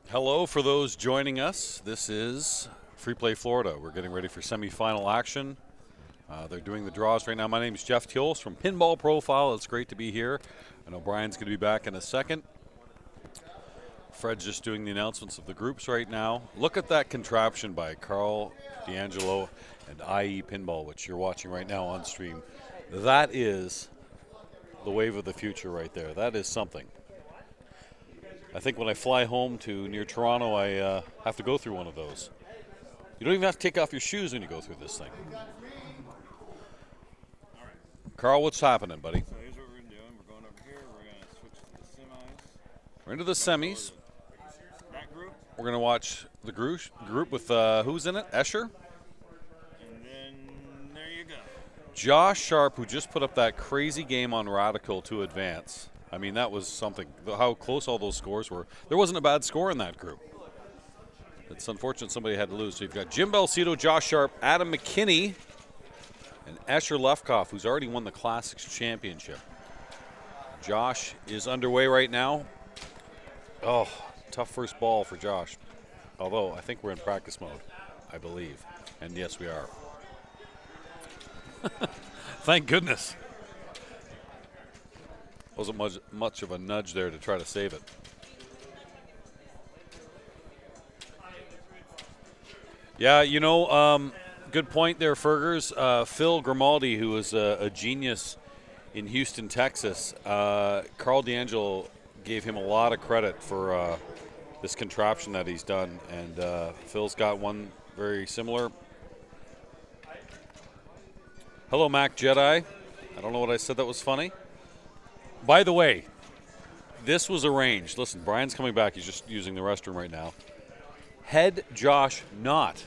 Hello for those joining us. This is Free Play Florida. We're getting ready for semifinal action. They're doing the draws right now. My name is Jeff Tiols from Pinball Profile. It's great to be here. I know Brian's going to be back in a second. Fred's just doing the announcements of the groups right now. Look at that contraption by Carl D'Angelo and IE Pinball, which you're watching right now on stream. That is the wave of the future right there. That is something. I think when I fly home to near Toronto, I have to go through one of those. You don't even have to take off your shoes when you go through this thing. Carl, what's happening, buddy? So here's what we're going to do. We're going over here. We're going to switch to the semis. We're into the semis. That group. We're going to watch the group with who's in it? Escher? And then there you go. Josh Sharp, who just put up that crazy game on Radical to advance. I mean, that was something. How close all those scores were. There wasn't a bad score in that group. It's unfortunate somebody had to lose. So you've got Jim Belcito, Josh Sharp, Adam McKinney, and Escher Lefkoff, who's already won the Classics Championship. Josh is underway right now. Oh, tough first ball for Josh. Although, I think we're in practice mode, I believe. And yes, we are. Thank goodness. Wasn't much of a nudge there to try to save it. Yeah, you know, good point there, Fergers. Phil Grimaldi, who is a genius in Houston, Texas, Carl D'Angelo gave him a lot of credit for this contraption that he's done, and Phil's got one very similar. Hello, Mac Jedi. I don't know what I said that was funny. By the way, this was arranged. Listen, Brian's coming back. He's just using the restroom right now. Had Josh not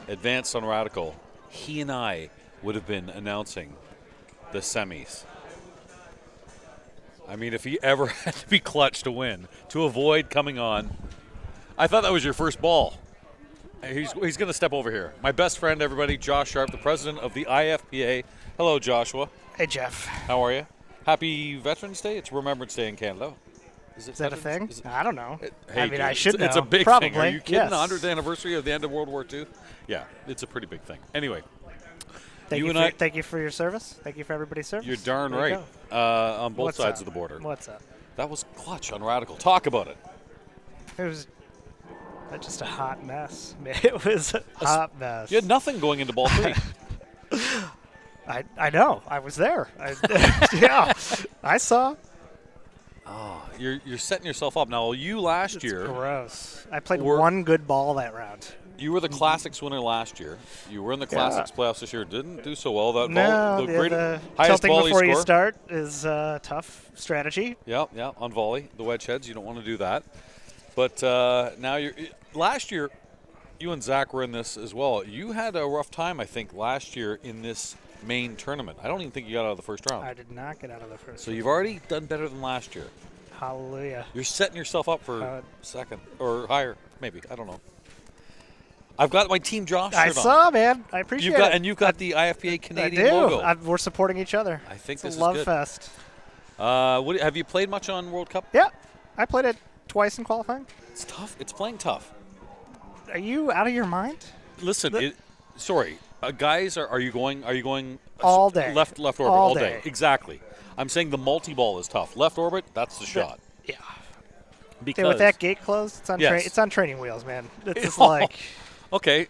advanced on Radical, he and I would have been announcing the semis. I mean, if he ever had to be clutch to win, to avoid coming on. I thought that was your first ball. He's going to step over here. My best friend, everybody, Josh Sharp, the president of the IFPA. Hello, Joshua. Hey, Jeff. How are you? Happy Veterans Day. It's Remembrance Day in Canada. Is that a thing? I don't know. Hey, I mean, I should know. It's a big Probably. thing. Are you kidding? Yes. The 100th anniversary of the end of World War II? Yeah, it's a pretty big thing. Anyway. Thank you for your service. Thank you for everybody's service. You're darn right. On both sides of the border. What's up? That was clutch on Radical. Talk about it. It was just a hot mess. It was a hot mess. You had nothing going into ball three. I know. I was there. Yeah, I saw. Oh, you're setting yourself up. Now, you last year. Gross. I played one good ball that round. You were the Classics winner last year. You were in the Classics playoffs this year. Didn't do so well. That no, ball, the highest tilting before you score. start is a tough strategy. Yeah, on volley. The wedge heads, you don't want to do that. But now last year, you and Zach were in this as well. You had a rough time, I think, last year in this main tournament. I don't even think you got out of the first round. I did not get out of the first round. So you've already done better than last year. Hallelujah. You're setting yourself up for second or higher, maybe. I don't know. I've got my Team Josh shirt I saw, man. I appreciate it. And you've got the IFPA Canadian I do. logo. We're supporting each other. I think it's this a is love good. fest. Have you played much on World Cup? Yeah. I played it twice in qualifying. It's tough. It's playing tough. Are you out of your mind? Listen, sorry. Guys, are you going all day? Left orbit all day. Exactly. I'm saying the multi-ball is tough. Left orbit, that's the shot. Yeah. Because with that gate closed, it's on it's on training wheels, man. It's just like okay.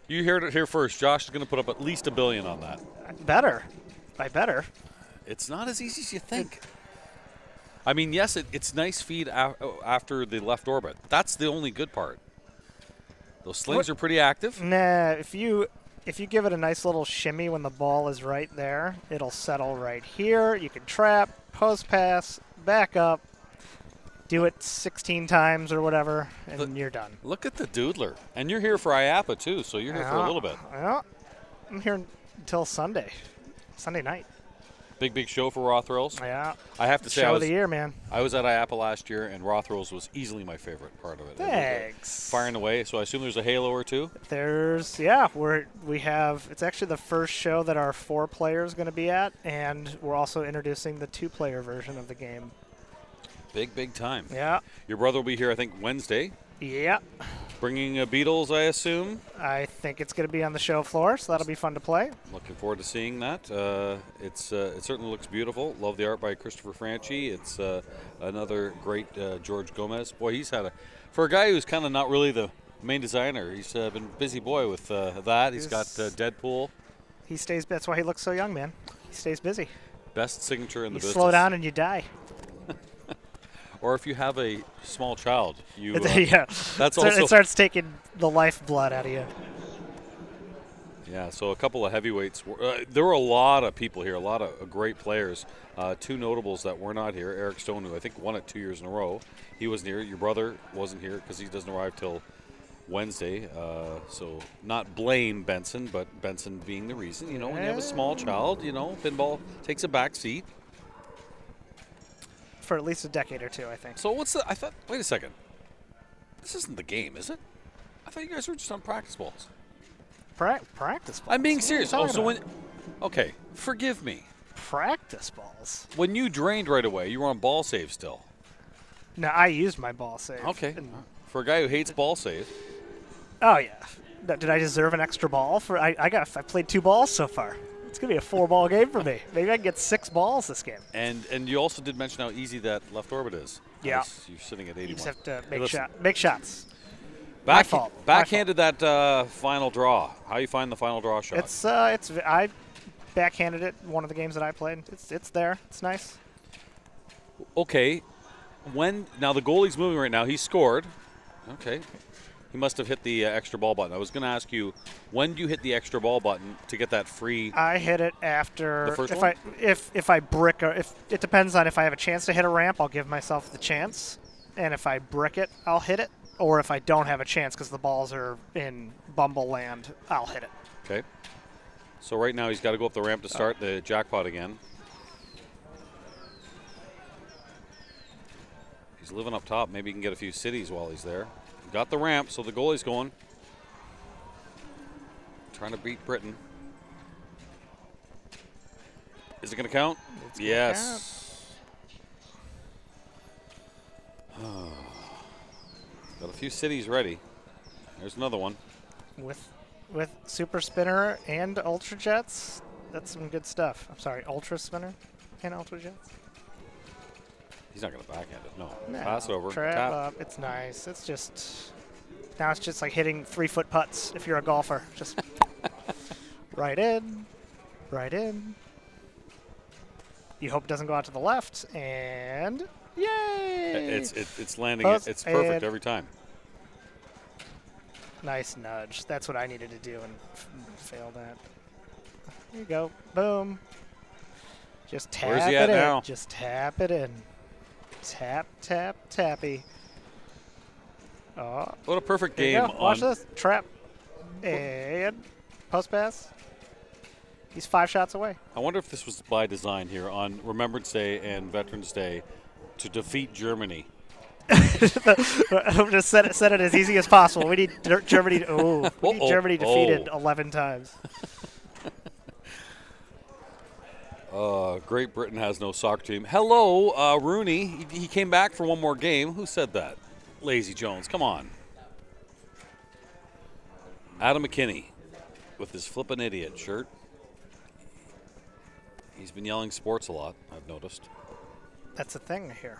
You heard it here first. Josh is going to put up at least $1 billion on that. Better. I better. It's not as easy as you think. I mean, yes, it's nice feed after the left orbit. That's the only good part. Those slings are pretty active. Nah, if you give it a nice little shimmy when the ball is right there, it'll settle right here. You can trap, post pass, back up, do it 16 times or whatever, and you're done. Look at the doodler. And you're here for IAPA, too, so you're here for a little bit. Yeah, I'm here until Sunday night. Big show for Raw Thrills. Yeah. I have to say, show of the year, man. I was at IAPA last year, and Raw Thrills was easily my favorite part of it. Thanks. Firing away, so I assume there's a Halo or two? We have, it's actually the first show that our 4 players going to be at, and we're also introducing the 2-player version of the game. Big time. Yeah. Your brother will be here, I think, Wednesday, Yeah. bringing Beatles, I assume. I think it's going to be on the show floor, so that'll be fun to play. Looking forward to seeing that. It certainly looks beautiful. Love the art by Christopher Franchi. It's another great George Gomez. Boy, he's had for a guy who's kind of not really the main designer. He's been a busy boy with that. He's got Deadpool. He stays. That's why he looks so young, man. He stays busy. Best signature in the business. You slow down and you die. Or if you have a small child, you yeah. That's so also it starts taking the lifeblood out of you. Yeah, so a couple of heavyweights. There were a lot of people here, a lot of great players. Two notables that were not here. Eric Stone, who I think won it 2 years in a row. He wasn't here. Your brother wasn't here because he doesn't arrive till Wednesday. So not blame Benson, but Benson being the reason. You know, when you have a small child, you know, pinball takes a back seat. For at least a decade or two, I think. So what's I thought, wait a second. This isn't the game, is it? I thought you guys were just on practice balls. Practice balls? I'm being serious. What are you So talking okay, forgive me. Practice balls? When you drained right away, you were on ball save still. No, I used my ball save. Okay. For a guy who hates ball save. Oh, yeah. Did I deserve an extra ball? I played 2 balls so far. It's going to be a 4-ball game for me. Maybe I can get 6 balls this game. And you also did mention how easy that left orbit is. Yeah. You're sitting at 81. You just have to make shots. My fault. My fault. Backhanded that final draw. How you find the final draw shot? I backhanded it one of the games that I played. It's there. It's nice. Okay. Now the goalie's moving right now. He scored. Okay. He must have hit the extra ball button. I was going to ask you, when do you hit the extra ball button to get that free? I hit it after. The first one? If I brick, or if it depends on if I have a chance to hit a ramp, I'll give myself the chance, and if I brick it, I'll hit it. Or if I don't have a chance because the balls are in Bumble land, I'll hit it. Okay. So right now he's got to go up the ramp to start the jackpot again. He's living up top. Maybe he can get a few cities while he's there. Got the ramp, so the goalie's going. Trying to beat Britain. Is it going to count? Yes. Got a few cities ready. There's another one. With Super Spinner and Ultra Jets, that's some good stuff. I'm sorry, Ultra Spinner and Ultra Jets. He's not going to backhand it. No. No, Pass over. Trap Tap. up. It's nice. It's just now it's just like hitting 3-foot putts if you're a golfer. Just right in, right in. You hope it doesn't go out to the left, and yay! It's landing. Post It's perfect and every time. Nice nudge. That's what I needed to do and failed at. There you go. Boom. Just tap Where's he it at in. now? Just tap it in. Tap, tap, tappy. Oh. What a perfect There you game. go. Watch this. Trap. And post pass. He's 5 shots away. I wonder if this was by design here on Remembrance Day and Veterans Day to defeat Germany. I'm just set it as easy as possible. We need Germany. We need Germany defeated 11 times. Great Britain has no soccer team. Hello, Rooney. He came back for one more game. Who said that? Lazy Jones. Come on. Adam McKinney with his flippin' idiot shirt. He's been yelling sports a lot, I've noticed. That's a thing here.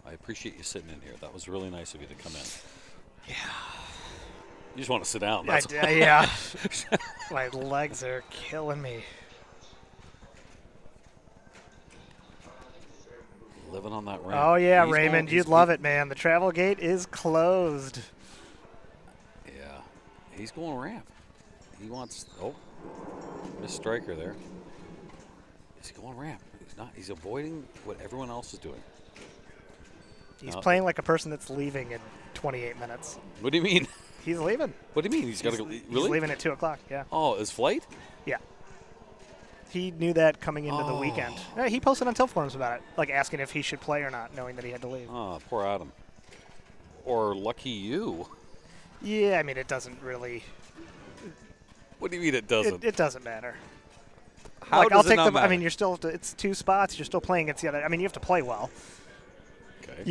I appreciate you sitting in here. That was really nice of you to come in. Yeah. You just want to sit down. Yeah. My legs are killing me. Living on that ramp. Oh, yeah, He's Raymond. You'd love it, man. The travel gate is closed. Yeah. He's going ramp. He wants. Oh. Miss Striker there. Is he going ramp? He's not. He's avoiding what everyone else is doing. He's playing like a person that's leaving in 28 minutes. What do you mean? He's leaving. What do you mean? He's got to go. Really? He's leaving at 2 o'clock, yeah. Oh, his flight? Yeah. He knew that coming into the weekend. Yeah, he posted on Tilt forums about it, like asking if he should play or not, knowing that he had to leave. Oh, poor Adam. Or lucky you. Yeah, I mean, it doesn't really. What do you mean it doesn't? It doesn't matter. How like does I'll it take not them. I matter? mean, you're still it's 2 spots. You're still playing against the other. I mean, you have to play well. Okay.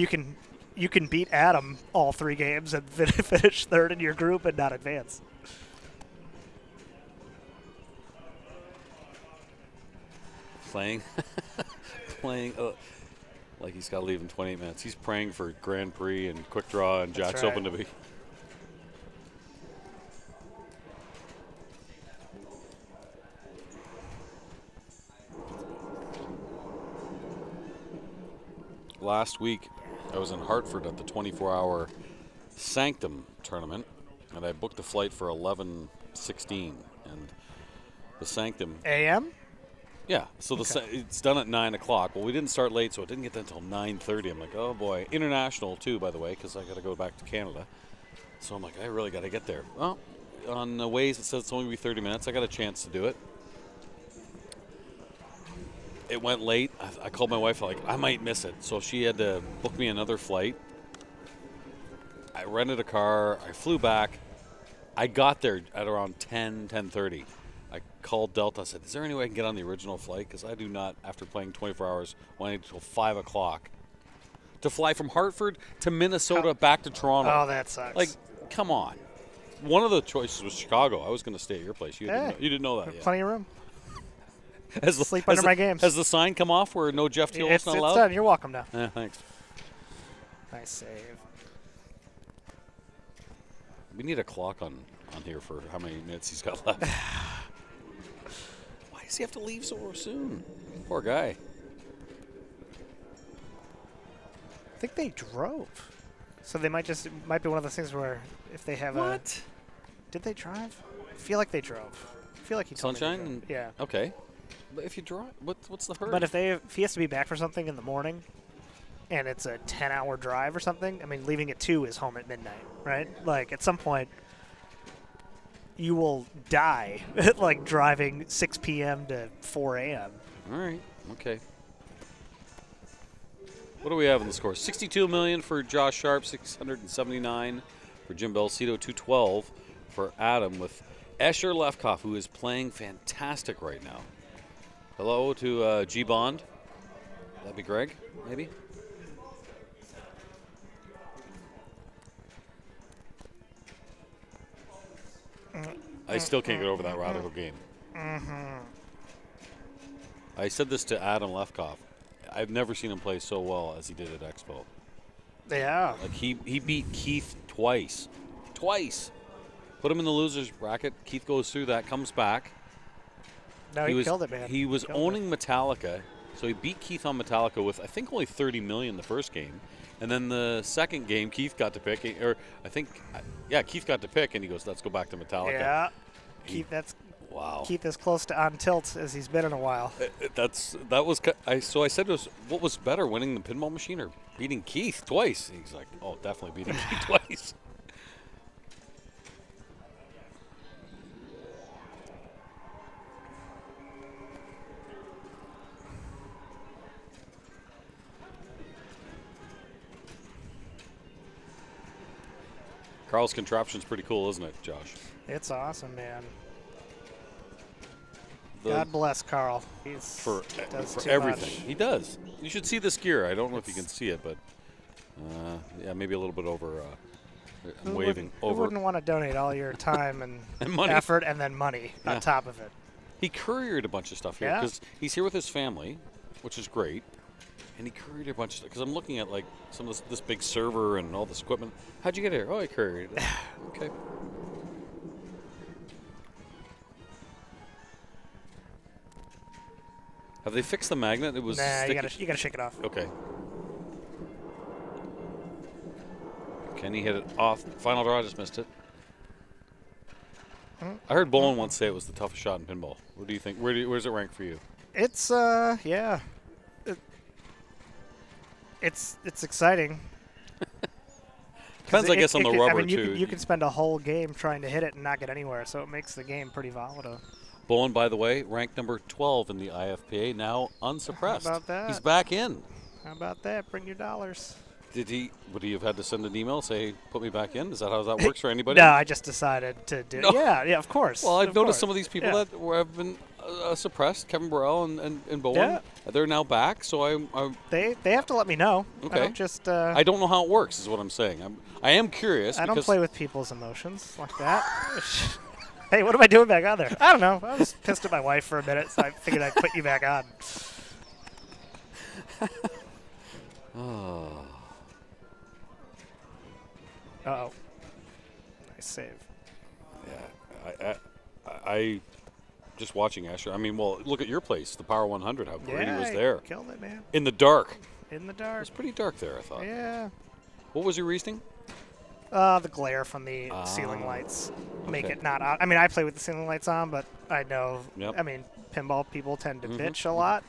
You can beat Adam all 3 games and finish 3rd in your group and not advance. Playing, playing. Like he's got to leave in 28 minutes. He's praying for Grand Prix and Quick Draw and That's Jack's right. Open to be. Last week, I was in Hartford at the 24-hour Sanctum tournament, and I booked a flight for 11:16. And the Sanctum, AM? yeah. So it's done at 9 o'clock. Well, we didn't start late, so it didn't get done until 9:30. I'm like, oh boy, international too, by the way, because I got to go back to Canada. So I'm like, I really got to get there. Well, on the Waze it says it's only gonna be 30 minutes. I got a chance to do it. It went late. I called my wife, like, I might miss it. So she had to book me another flight. I rented a car. I flew back. I got there at around 10:30. I called Delta. I said, is there any way I can get on the original flight? Because I do not, after playing 24 hours, want to until 5 o'clock. To fly from Hartford to Minnesota back to Toronto. Oh, that sucks. Like, come on. One of the choices was Chicago. I was going to stay at your place. You didn't know that yet. Plenty of room. Sleep under my games. Has the sign come off where no Jeff Teal is not It's allowed? done. You're welcome now. Yeah, thanks. Nice save. We need a clock on here for how many minutes he's got left. Why does he have to leave so soon? Poor guy. I think they drove. So they might be one of those things where if they have What? Did they drive? I feel like they drove. I feel like he told me they Sunshine? drove. Yeah. Okay. But if you drive, what's the hurry? But if he has to be back for something in the morning, and it's a 10-hour drive or something, I mean, leaving at 2 is home at midnight, right? Like, at some point, you will die, like, driving 6 p.m. to 4 a.m. All right. Okay. What do we have in the score? 62 million for Josh Sharp, 679 for Jim Belcito, 212 for Adam, with Escher Lefkoff, who is playing fantastic right now. Hello to G Bond. That'd be Greg, maybe. I still can't get over that Radical game. I said this to Adam Lefkoff. I've never seen him play so well as he did at Expo. Yeah. Like he beat Keith twice. Twice. Put him in the loser's bracket. Keith goes through that, comes back. No, he killed it, man. He was owning Metallica, so he beat Keith on Metallica with, I think, only 30 million the first game. And then the second game, Keith got to pick, Keith got to pick, and he goes, let's go back to Metallica. Yeah. Keith, wow. Keith as close to on tilt as he's been in a while. So I said to us, what was better, winning the pinball machine or beating Keith twice? He's like, oh, definitely beating Keith twice. Carl's contraption's pretty cool, isn't it, Josh? It's awesome, man. God bless Carl. He's for too everything. much. He does. You should see this gear. I don't know if you can see it, but yeah, maybe a little bit over. I'm waving over. Who wouldn't want to donate all your time and, And money. effort and then money on top of it? He couriered a bunch of stuff here because he's here with his family, which is great. And he couriered a bunch of stuff because I'm looking at like some of this big server and all this equipment. How'd you get here? Oh, I couriered it. Okay. Have they fixed the magnet? It was Nah, sticky. you gotta shake it off. Okay. Can he hit it off? Final draw, I just missed it. I heard Bowen once say it was the toughest shot in pinball. What do you think? Where's it rank for you? It's yeah. It's exciting. Depends, I guess, on the rubber I mean, too. you can spend a whole game trying to hit it and not get anywhere, so it makes the game pretty volatile. Bowen, by the way, ranked number 12 in the IFPA, now unsuppressed. How about that? He's back in. How about that? Bring your dollars. Would he have had to send an email, say, put me back in? Is that how that works for anybody? No, I just decided to do No. Yeah, of course. Well, I've of noticed course. some of these people that have been suppressed. Kevin Burrell and Bowen. Yeah. They're now back, so I'm They have to let me know. okay. I don't just. I don't know how it works, is what I'm saying. I am curious. I don't because play with people's emotions like that. Hey, what am I doing back on there? I don't know. I was pissed at my wife for a minute, so I figured I'd put you back on. Oh. Uh-oh. Nice save. Yeah, I just watching Asher. I mean, well, look at your place, the Power 100. How great he was there. Killed it, man. In the dark. In the It dark. was pretty dark there, I thought. Yeah. What was your reasoning? The glare from the ceiling lights make okay. it not on. I mean, I play with the ceiling lights on, but I know. Yep. I mean, pinball people tend to bitch a lot.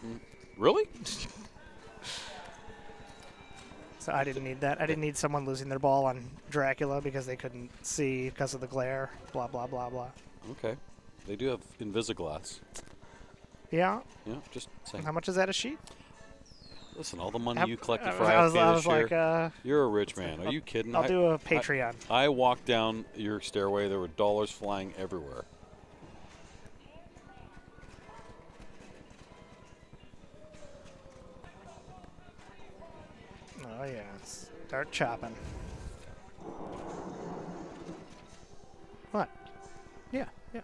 Really? So I didn't need that. I didn't need someone losing their ball on Dracula because they couldn't see because of the glare. Blah blah blah blah. Okay. They do have Invisiglass. Yeah. Yeah, just saying. How much is that a sheet? Listen, all the money you I collected for was IFA like, this year, you're a rich man. Are you kidding? I'll do a Patreon. I walked down your stairway. There were dollars flying everywhere. Oh yeah. Start chopping. What? Yeah. Yeah.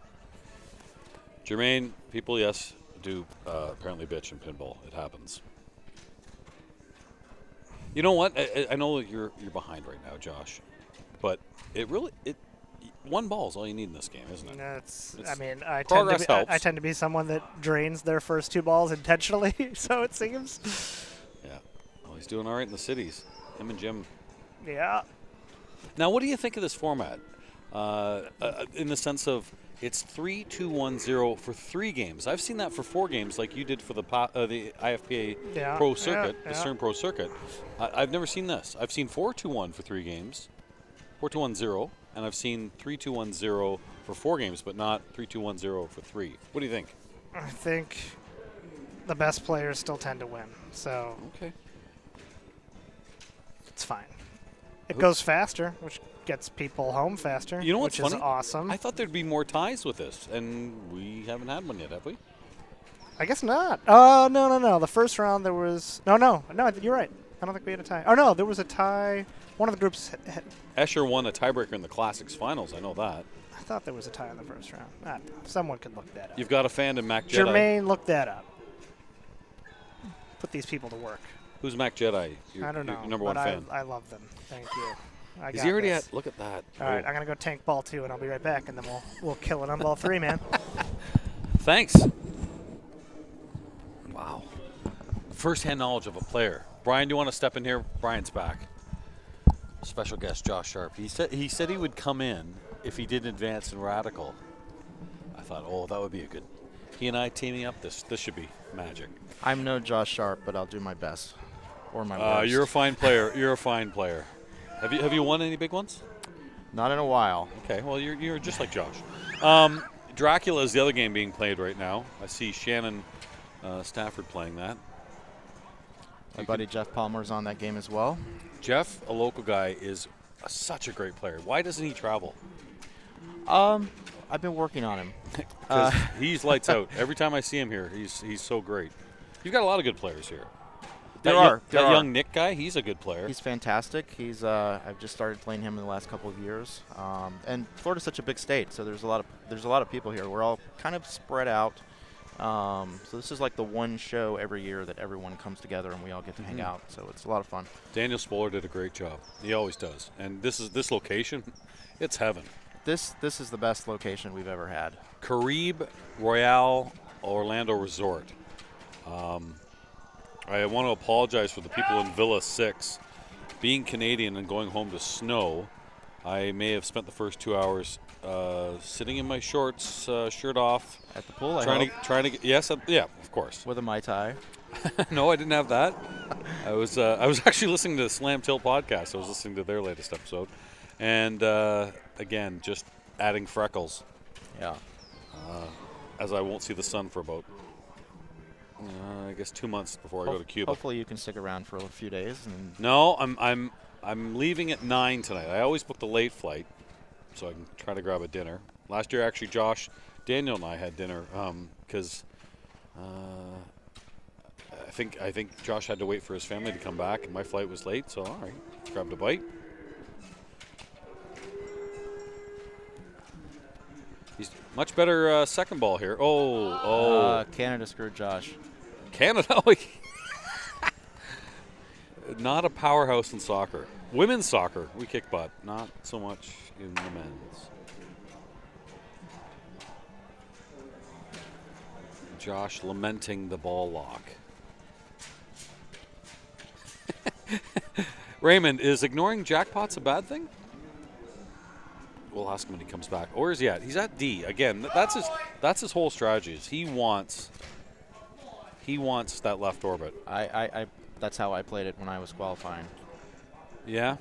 Jermaine, people, yes, do apparently bitch in pinball. It happens. You know what? I know you're behind right now, Josh, but one ball is all you need in this game, isn't it? I mean, I progress helps. I tend to be someone that drains their first two balls intentionally, so it seems. Yeah. Well, he's doing all right in the cities. Him and Jim. Yeah. Now, what do you think of this format? In the sense of it's 3-2-1-0 for 3 games. I've seen that for 4 games, like you did for the IFPA Pro Circuit, the CERN Pro Circuit. I've never seen this. I've seen 4-2-1 for 3 games, 4-2-1-0, and I've seen 3-2-1-0 for 4 games, but not 3-2-1-0 for 3. What do you think? I think the best players still tend to win, so Okay. it's fine. It goes faster, which gets people home faster. You know what's which funny? is awesome. I thought there'd be more ties with this, and we haven't had one yet, have we? I guess not. Oh, no. The first round there was no. You're right. I don't think we had a tie. Oh no, there was a tie. One of the groups. Escher won a tiebreaker in the Classics finals. I know that. I thought there was a tie in the first round. I don't know. Someone could look that up. You've got a fan in Mac Jedi. Jermaine, look that up. Put these people to work. Who's Mac Jedi? I don't know. Your number one fan. I love them. Thank you. Is he already at? Look at that. All right, I'm gonna go tank ball 2, and I'll be right back, and then we'll kill it on ball 3, man. Thanks. Wow. First-hand knowledge of a player. Brian, do you want to step in here? Brian's back. Special guest Josh Sharp. He said he would come in if he didn't advance in Radical. I thought, oh, that would be a good. He and I teaming up. This should be magic. I'm no Josh Sharp, but I'll do my best, or my worst. You're a fine player. You're a fine player. Have you won any big ones? Not in a while. Okay, well you're just like Josh. Dracula is the other game being played right now. I see Shannon Stafford playing that. My buddy Jeff Palmer's on that game as well. Jeff, a local guy, is such a great player. Why doesn't he travel? I've been working on him. Because he's lights out. Every time I see him here, he's so great. You've got a lot of good players here. There That are. young Nick guy, he's a good player. He's fantastic. He's I've just started playing him in the last couple of years. And Florida's such a big state, so there's a lot of people here. We're all kind of spread out. So this is like the one show every year that everyone comes together and we all get to hang out. So it's a lot of fun. Daniel Spoler did a great job. He always does. And this location, it's heaven. This is the best location we've ever had. Caribe Royale Orlando Resort. I want to apologize for the people in Villa 6. Being Canadian and going home to snow, I may have spent the first 2 hours sitting in my shorts, shirt off. At the pool, trying to get, yes, yeah, of course. with a Mai Tai. No, I didn't have that. I was actually listening to the Slam Tilt podcast. I was listening to their latest episode. And again, just adding freckles. Yeah. As I won't see the sun for about, I guess 2 months before I go to Cuba. Hopefully you can stick around for a few days. And No, I'm leaving at 9 tonight. I always book the late flight, so I can try to grab a dinner. Last year, actually, Josh Daniel and I had dinner because I think Josh had to wait for his family to come back, and my flight was late. So all right, grabbed a bite. He's much better second ball here. Canada screwed Josh. Canada. Not a powerhouse in soccer. Women's soccer, we kick butt. Not so much in the men's. Josh lamenting the ball lock. Raymond, is ignoring jackpots a bad thing? We'll ask him when he comes back. Or is he at? He's at D. Again, that's his whole strategy. Is he wants that left orbit. I that's how I played it when I was qualifying. Yeah.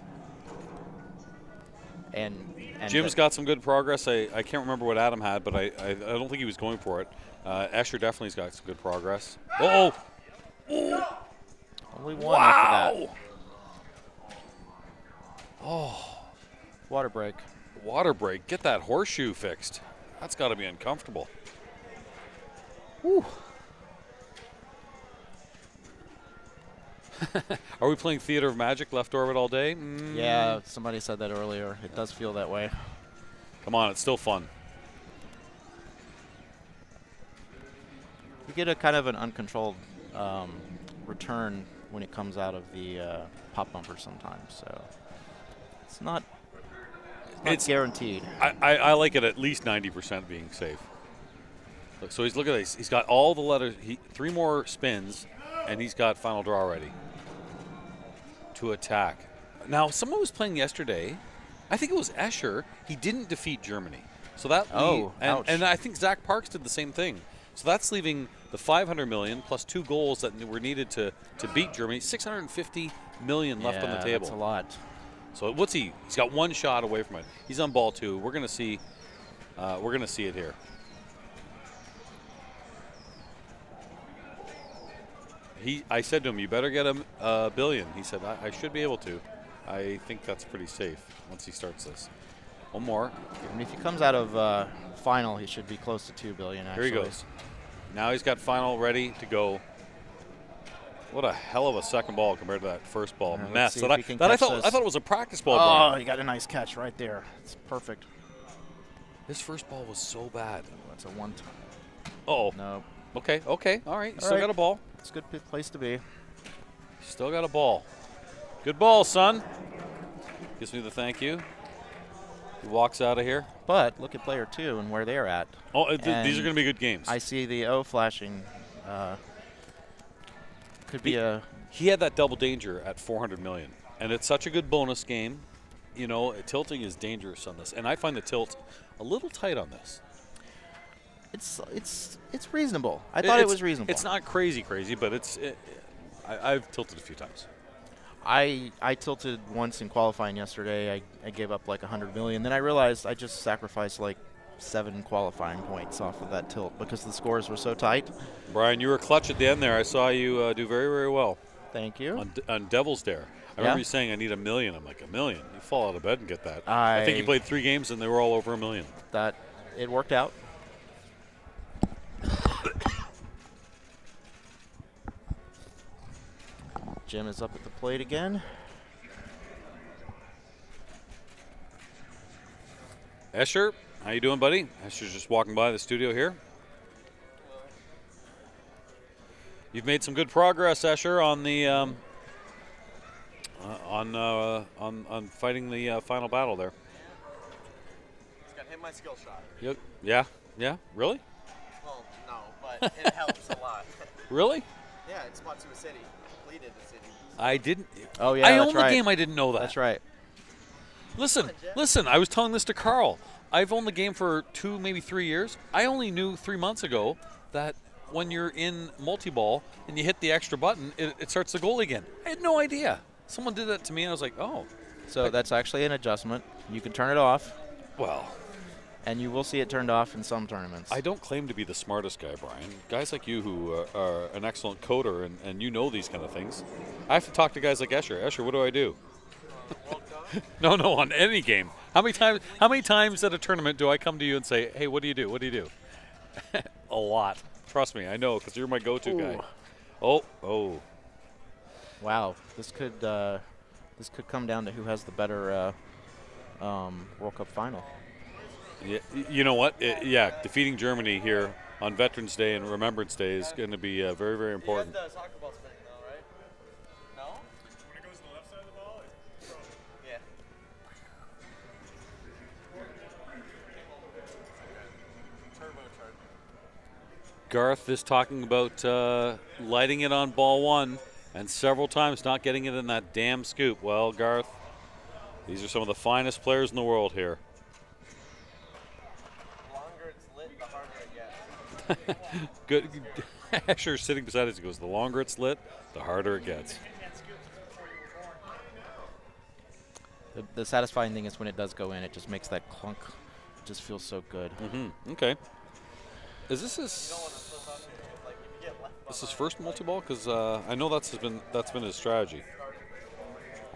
And Jim's got some good progress. I can't remember what Adam had, but I don't think he was going for it. Escher definitely's got some good progress. Oh! Only one after that. Oh. Water break. Water break. Get that horseshoe fixed. That's got to be uncomfortable. Whew. Are we playing Theater of Magic, left orbit all day? Yeah, somebody said that earlier. It does feel that way. Come on, it's still fun. You get a kind of an uncontrolled return when it comes out of the pop bumper sometimes. So it's not guaranteed. I like it at least 90% being safe. Look, so look at this. He's got all the letters. 3 more spins, and he's got final draw ready to attack. Now, someone was playing yesterday. I think it was Escher. He didn't defeat Germany. So that and I think Zach Parks did the same thing. So that's leaving the 500 million plus 2 goals that were needed to beat Germany. 650 million left on the table. That's a lot. So what's he? He's got 1 shot away from it. He's on ball 2. We're gonna see. We're gonna see it here. I said to him, "You better get him a billion." He said, "I should be able to." I think that's pretty safe once he starts this. One more. I mean, if he comes out of final, he should be close to 2 billion. Actually. Here he goes. Now he's got final ready to go. What a hell of a second ball compared to that first ball mess that I thought it was a practice ball. Oh, he got a nice catch right there. It's perfect. His first ball was so bad. That's a 1-time. Oh. No. Okay. All right. Still got a ball. It's a good place to be. Still got a ball. Good ball, son. Gives me the thank you. He walks out of here. But look at player 2 and where they're at. Oh, these are going to be good games. I see the O flashing. Could be a. He had that double danger at 400 million, and it's such a good bonus game. You know, tilting is dangerous on this, and I find the tilt a little tight on this. It's reasonable. I thought it was reasonable. It's not crazy, but I've tilted a few times. I tilted once in qualifying yesterday. I gave up like 100 million. Then I realized I just sacrificed like 7 qualifying points off of that tilt because the scores were so tight. Brian, you were clutch at the end there. I saw you do very, very well. Thank you. On Devil's Dare. I remember you saying I need $1 million. I'm like, $1 million? You fall out of bed and get that. I think you played 3 games and they were all over $1 million. It worked out. Jim is up at the plate again. Escher, how you doing, buddy? Escher's just walking by the studio here. You've made some good progress, Escher, on the on fighting the final battle there. Just got hit my skill shot. Yep. Yeah. Really? Well, no, but it helps a lot. Really? Yeah, it's Matsuba City. Completed the city. I didn't. Oh yeah, I own the game. I didn't know that. That's right. Listen. I was telling this to Carl. I've owned the game for 2, maybe 3 years. I only knew 3 months ago that when you're in multi-ball and you hit the extra button, it starts the goal again. I had no idea. Someone did that to me, and I was like, oh. So that's actually an adjustment. You can turn it off. Well. And you will see it turned off in some tournaments. I don't claim to be the smartest guy, Brian. Guys like you who are an excellent coder and you know these kind of things. I have to talk to guys like Escher. Escher, what do I do? No, on any game. How many times at a tournament do I come to you and say, hey, what do you do? What do you do? A lot. Trust me, I know, because you're my go-to guy. Ooh. Oh. Wow, this could come down to who has the better World Cup final. Yeah, you know what? Defeating Germany here on Veterans Day and Remembrance Day is going to be very, very important. He has the soccer ball spinning though, right? No? When it goes to the left side of the ball, Yeah. Garth is talking about lighting it on ball one and several times not getting it in that damn scoop. Well, Garth, these are some of the finest players in the world here. The longer it's lit, the harder it gets. Good. Asher sitting beside us, he goes, the longer it's lit, the harder it gets. The satisfying thing is when it does go in, it just makes that clunk. It just feels so good. Mm-hmm. Okay. Is this his? You don't want to slip up, like if you get left This is first multi-ball? Because I know that's been his strategy.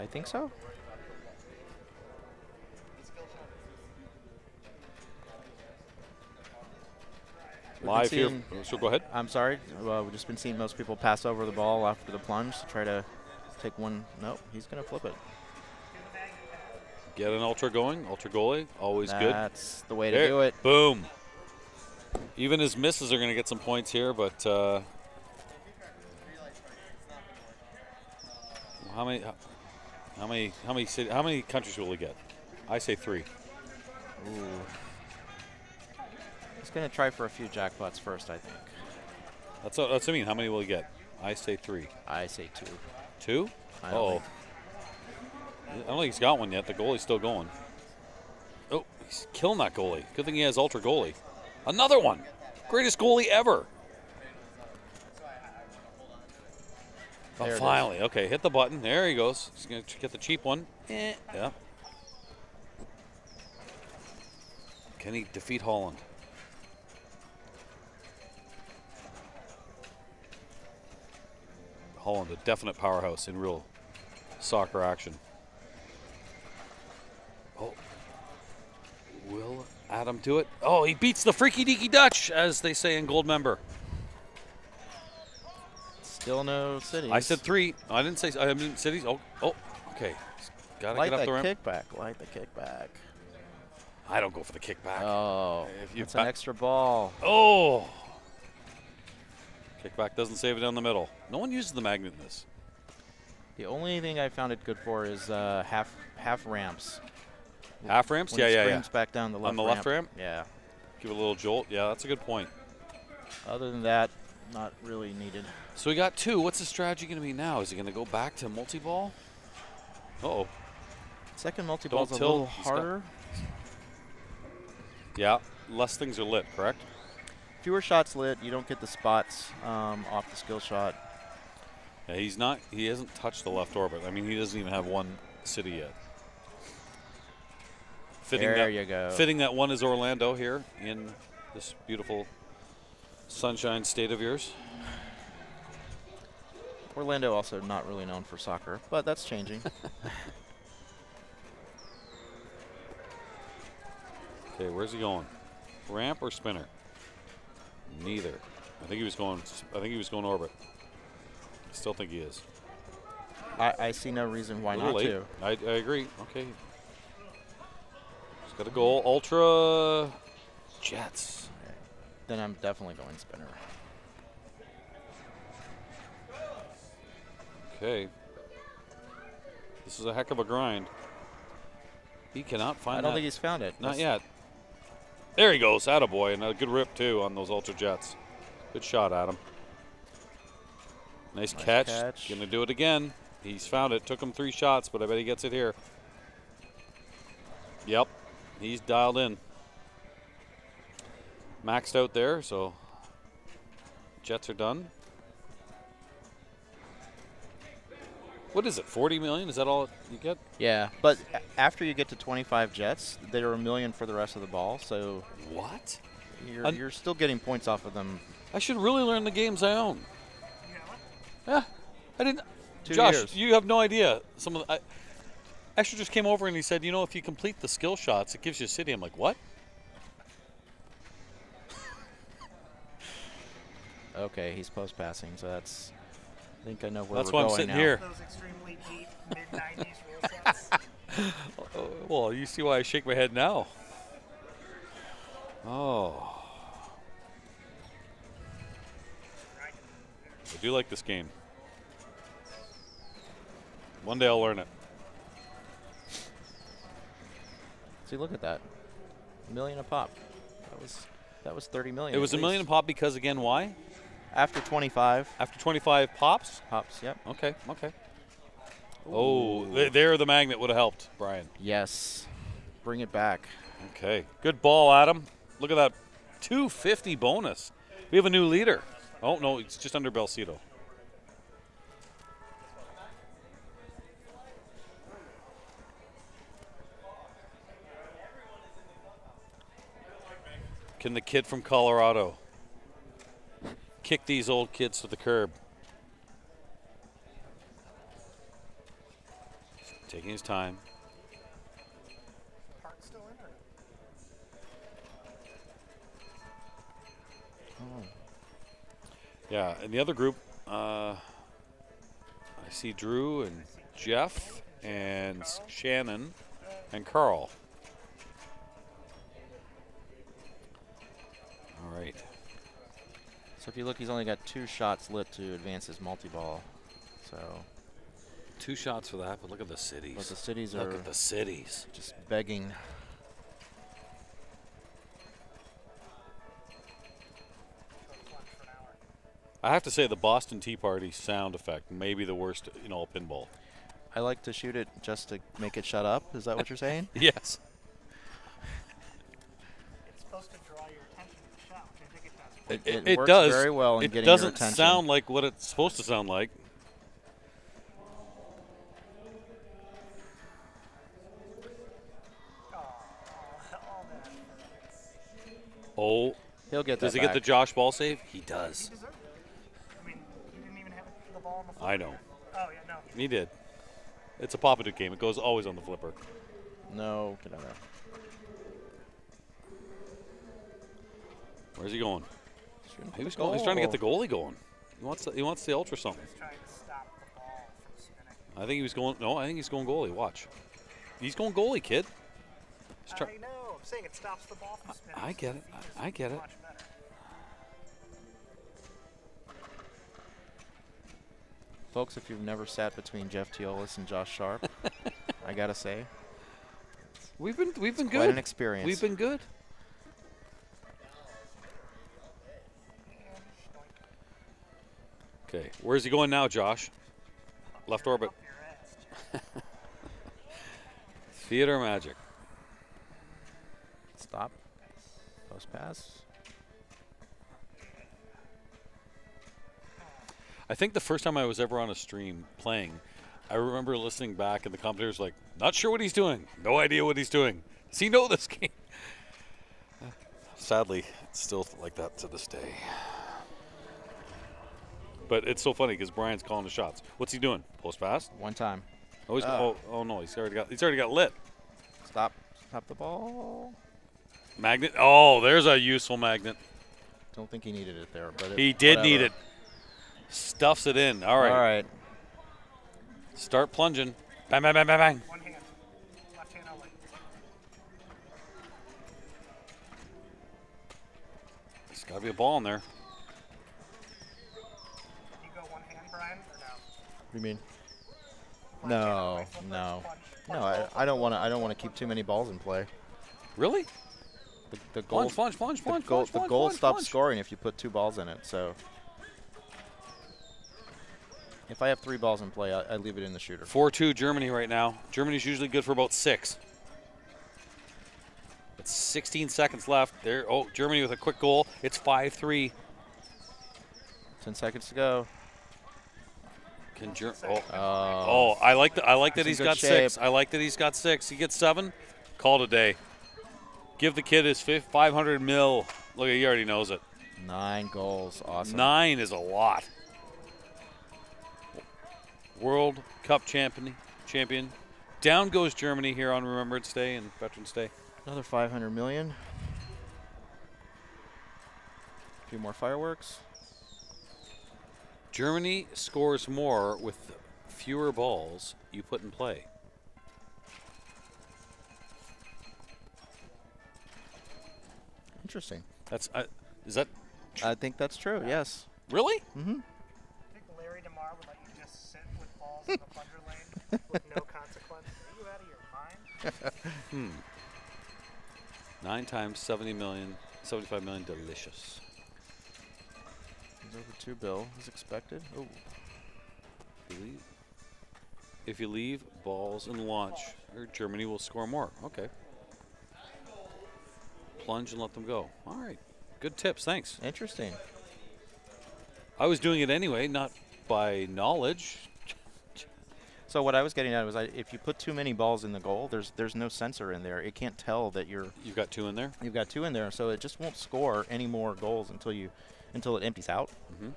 I think so. Live here. So go ahead. I'm sorry. We've just been seeing most people pass over the ball after the plunge to try to take one. Nope, he's going to flip it. Get an ultra going. Ultra goalie, always good. That's the way to do it. Boom. Even his misses are going to get some points here, but how many countries will he get? I say 3. Ooh. He's going to try for a few jackpots first, I think. That's what I mean. How many will he get? I say 3. I say 2. 2? I don't I don't think he's got one yet. The goalie's still going. Oh, he's killing that goalie. Good thing he has ultra goalie. Another one. Greatest goalie ever. Oh, There it finally. Okay, hit the button. There he goes. He's going to get the cheap one. Yeah. Can he defeat Holland? Holland, a definite powerhouse in real soccer action. Oh. Will Adam do it? Oh, he beats the freaky deaky Dutch, as they say in Goldmember. Still no cities. I said 3. I didn't say cities. Oh, okay. Got to Light get up the that ramp. kickback. Light the kickback. I don't go for the kickback. Oh, If you it's an extra ball. Oh! Kickback doesn't save it down the middle. No one uses the magnet in this. The only thing I found it good for is half ramps. Half ramps? When it Yeah. springs back down the left On the left ramp? Yeah. Give it a little jolt. Yeah, that's a good point. Other than that, not really needed. So we got 2. What's his strategy going to be now? Is he going to go back to multi-ball? Uh-oh. Second multi-ball's a tilt. little He's got- harder. Yeah, less things are lit, correct? Fewer shots lit. You don't get the spots off the skill shot. Yeah, he hasn't touched the left orbit. I mean, he doesn't even have one city yet. There you go. Fitting that one is Orlando here in this beautiful sunshine state of yours. Orlando also not really known for soccer, but that's changing. Okay, where's he going? Ramp or spinner? Neither. I think he was going orbit. I still think he is. I see no reason why not to. I agree. Okay. He's got a goal. Ultra Jets. Then I'm definitely going spinner. Okay. This is a heck of a grind. He cannot find I don't think he's found it. Not yet. There he goes. Attaboy. And a good rip, too, on those Ultra Jets. Good shot, Adam. Nice catch. Going to do it again. He's found it. Took him 3 shots, but I bet he gets it here. Yep. He's dialed in. Maxed out there, so Jets are done. What is it, 40 million? Is that all you get? Yeah, but after you get to 25 Jets, they're $1 million for the rest of the ball, so What? you're still getting points off of them. I should really learn the games I own. Yeah, I didn't. 2 Josh, years. you have no idea. Some of the, Asher just came over and he said, you know, if you complete the skill shots, it gives you a city. I'm like, what? Okay, he's post passing, so that's. I think I know where That's we're why I'm going sitting now. here. Those extremely deep mid-90s rule sets. Well, you see why I shake my head now. Oh. I do like this game. One day I'll learn it. See, look at that. $1 million a pop. That was 30 million. It was $1 million a pop because, again, why? After 25 After 25 pops? pops. Yep. Okay, okay. Oh, there the magnet would have helped, Brian. Yes. Bring it back. Okay, good ball, Adam. Look at that 250 bonus. We have a new leader. Oh, no, it's just under Belcito. Can the kid from Colorado kick these old kids to the curb? Taking his time. Park's still in or Oh. Yeah, in the other group, I see Drew and Jeff and Shannon and Carl. All right. So if you look, he's only got 2 shots lit to advance his multi-ball. So 2 shots for that, but look at the cities. but the cities Look are at the cities. just begging. I have to say the Boston Tea Party sound effect may be the worst in all pinball. I like to shoot it just to make it shut up. Is that what you're saying? Yes. it's supposed to draw your attention to the shot, which I think it does. It works does. very well in It getting your doesn't attention. sound like what it's supposed to sound like. Oh, He'll get that does he get back. the Josh ball save? He does. He deserved it. I mean, he didn't even have the ball on the floor. I know. Oh, yeah, no. He did. It's a Pop-A-Doot game. It goes always on the flipper. No, get out of there. Where's he going? Shooting for He's the trying to get the goal. goalie going. He wants the ultra something. He's trying to stop the ball from spinning. I think he was going. No, I think he's going goalie. Watch. He's going goalie, kid. He's I know. I'm saying it stops the ball from spinning. I get it. I get it. Much better. Folks, if you've never sat between Jeff Teolis and Josh Sharp, I gotta say, We've been quite good. an experience. We've been good. Okay, where's he going now, Josh? Left orbit. Up your ass, Jeff. Theater magic. Stop. Post pass. I think the first time I was ever on a stream playing, I remember listening back and the commentators like, not sure what he's doing. No idea what he's doing. Does he know this game? Sadly, it's still like that to this day. But it's so funny because Brian's calling the shots. What's he doing? Post pass? One time. Oh, oh no, he's already got lit. Stop. Stop the ball. Magnet. Oh, there's a useful magnet. Don't think he needed it there, but He did need it. Stuffs it in. All right. All right. Start plunging. Bang, bang, bang, bang, bang. One hand. Left hand only. There's got to be a ball in there. You go one hand, Brian, or no? What do you mean? Left hand No, only, flip no, punch, no. punch, I don't want to. I don't want to keep too many balls in play. Really? The goal. Plunge, plunge, plunge, The goal, plunge, the plunge, goal plunge, stops plunge. scoring if you put 2 balls in it. So if I have 3 balls in play, I leave it in the shooter. 4-2 Germany right now. Germany's usually good for about 6. It's 16 seconds left. There. Oh, Germany with a quick goal. It's 5-3. 10 seconds to go. Can Oh, I like that. I like that He's he's in got good shape. 6. I like that he's got 6. He gets 7. Call it a day. Give the kid his 500 mil. Look, he already knows it. 9 goals. Awesome. 9 is a lot. World Cup champion. Down goes Germany here on Remembrance Day and Veterans Day. Another 500 million. A few more fireworks. Germany scores more with fewer balls you put in play. Interesting. That's is that I think that's true. Yes. really? Mm-hmm. I think Larry DeMar would let you just sit with balls in the plunger lane with no consequence. Are you out of your mind? 9 times 70 million, 75 million, delicious. He's over 2 bill as expected. Oh. If you leave balls in launch, Germany will score more. Okay. Plunge and let them go. All right. Good tips. Thanks. Interesting. I was doing it anyway, not by knowledge. So what I was getting at was if you put too many balls in the goal, there's no sensor in there. It can't tell that you've got 2 in there. You've got 2 in there, so it just won't score any more goals until it empties out. Mm-hmm.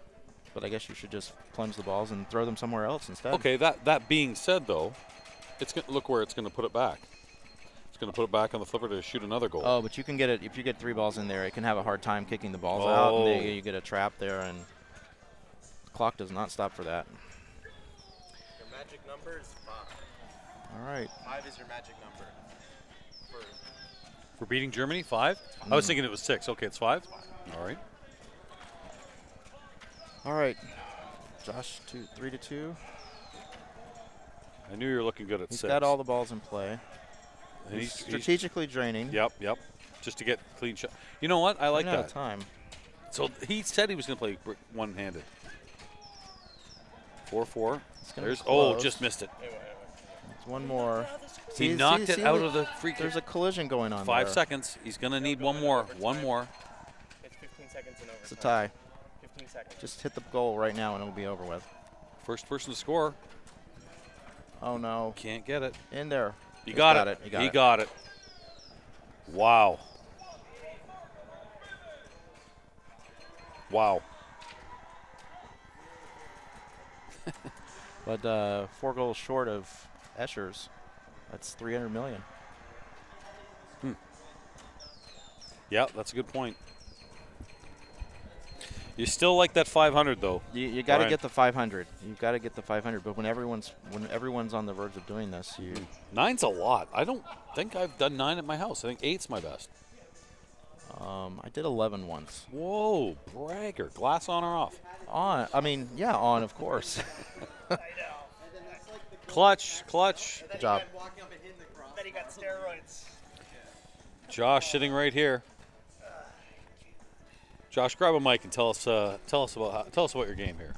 But I guess you should just plunge the balls and throw them somewhere else instead. Okay. That being said, though, it's gonna look where it's going to put it back. It's going to put it back on the flipper to shoot another goal. Oh, but you can get it if you get 3 balls in there. It can have a hard time kicking the balls out, and then you get a trap there, and the clock does not stop for that. Your magic number is 5. All right. 5 is your magic number. For beating Germany, 5? I was thinking it was 6. Okay, it's 5. All right. All right. Josh, 3-2. I knew you were looking good at 6. He's got all the balls in play. And He's strategically draining. Yep. Just to get clean shot. You know what? I like Running that. out of time. So he said he was going to play one-handed. 4-4. There's just missed it. It's one more. He knocked it out of the free kick. There's a collision going on 5 there. seconds. He's going to need one more. One more. It's 15 seconds and over. It's a tie. 15 seconds. Just hit the goal right now and it'll be over with. First person to score. Oh, no. Can't get it. In there. He got it. He got it. Wow. Wow. But 4 goals short of Escher's. That's $300 million. Yeah, that's a good point. You still like that 500 though. You got to get the 500. You've got to get the 500. But when everyone's on the verge of doing this, 9's a lot. I don't think I've done 9 at my house. I think 8's my best. I did 11 once. Whoa, bragger! Glass on or off? On. I mean, yeah, on, of course. Clutch. Good job. Then he got steroids. Josh sitting right here. Josh, grab a mic and tell us about your game here.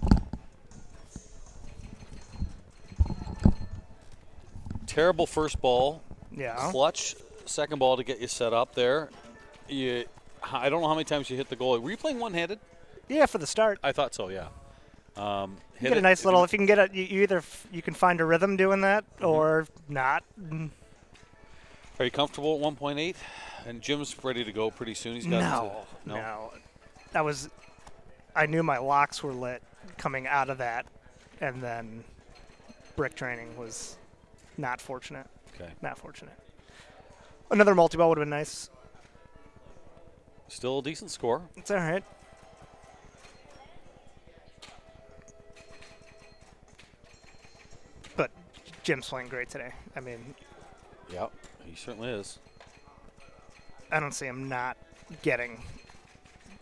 Terrible first ball. Yeah. Clutch second ball to get you set up there. I don't know how many times you hit the goal. Were you playing one-handed? Yeah, for the start. I thought so. Yeah. You get a nice little. If you can get it, you can find a rhythm doing that or not. Are you comfortable at 1.8? And Jim's ready to go pretty soon. He's got no. That was. I knew my locks were lit coming out of that, and then brick training was not fortunate. Okay. Not fortunate. Another multi-ball would have been nice. Still a decent score. It's all right. But Jim's playing great today. I mean, Yep, he certainly is. I don't see him not getting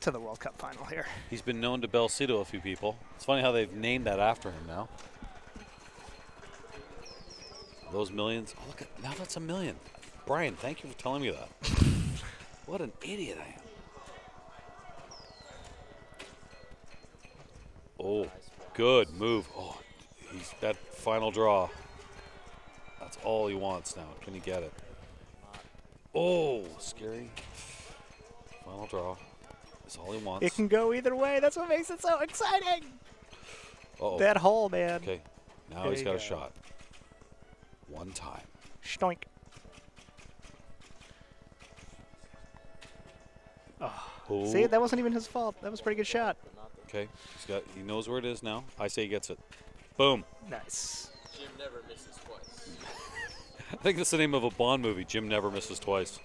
to the World Cup final here. He's been known to Belcito a few people. It's funny how they've named that after him now. Those millions. Oh, look at now that's $1 million. Brian, thank you for telling me that. What an idiot I am. Oh, good move. Oh, he's that final draw. That's all he wants now. Can he get it? Oh, scary. Final draw. That's all he wants. It can go either way. That's what makes it so exciting. Uh-oh. That hole, man. Okay, now There he's you got a go. shot. One time. Stoink. Oh. See, that wasn't even his fault. That was a pretty good shot. Okay, he knows where it is now. I say he gets it. Boom. Nice. Jim never misses twice. I think that's the name of a Bond movie. Jim never misses twice.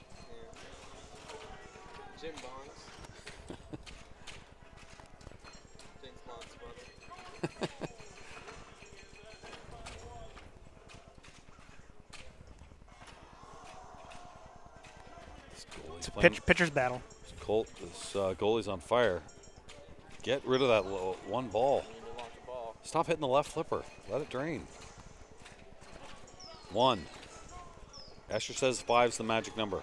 Jim Bonds. James Bond's brother. Pitcher's battle. This goalie's on fire. Get rid of that one ball. Stop hitting the left flipper. Let it drain. 1. Escher says 5's the magic number.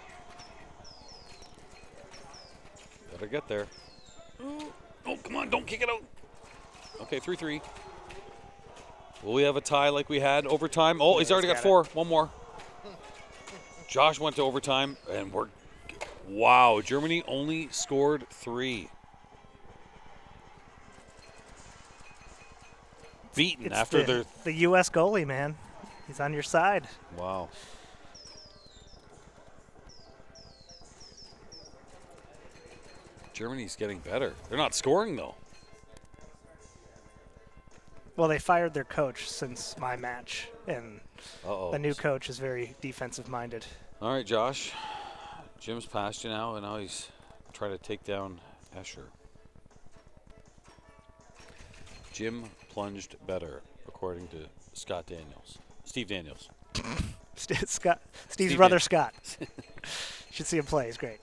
Better get there. Oh, come on, don't kick it out. Okay, 3-3. Will we have a tie like we had overtime? Oh, he's already got 4. One more. Josh went to overtime, and wow, Germany only scored 3. Beaten It's after the U.S. goalie, man. He's on your side. Wow. Germany's getting better. They're not scoring, though. Well, they fired their coach since my match, and Uh-oh. the new coach is very defensive-minded. All right, Josh. Jim's past you now, and now he's trying to take down Escher. Jim plunged better, according to Steve Daniels. Steve's brother Scott. Should see him play. He's great.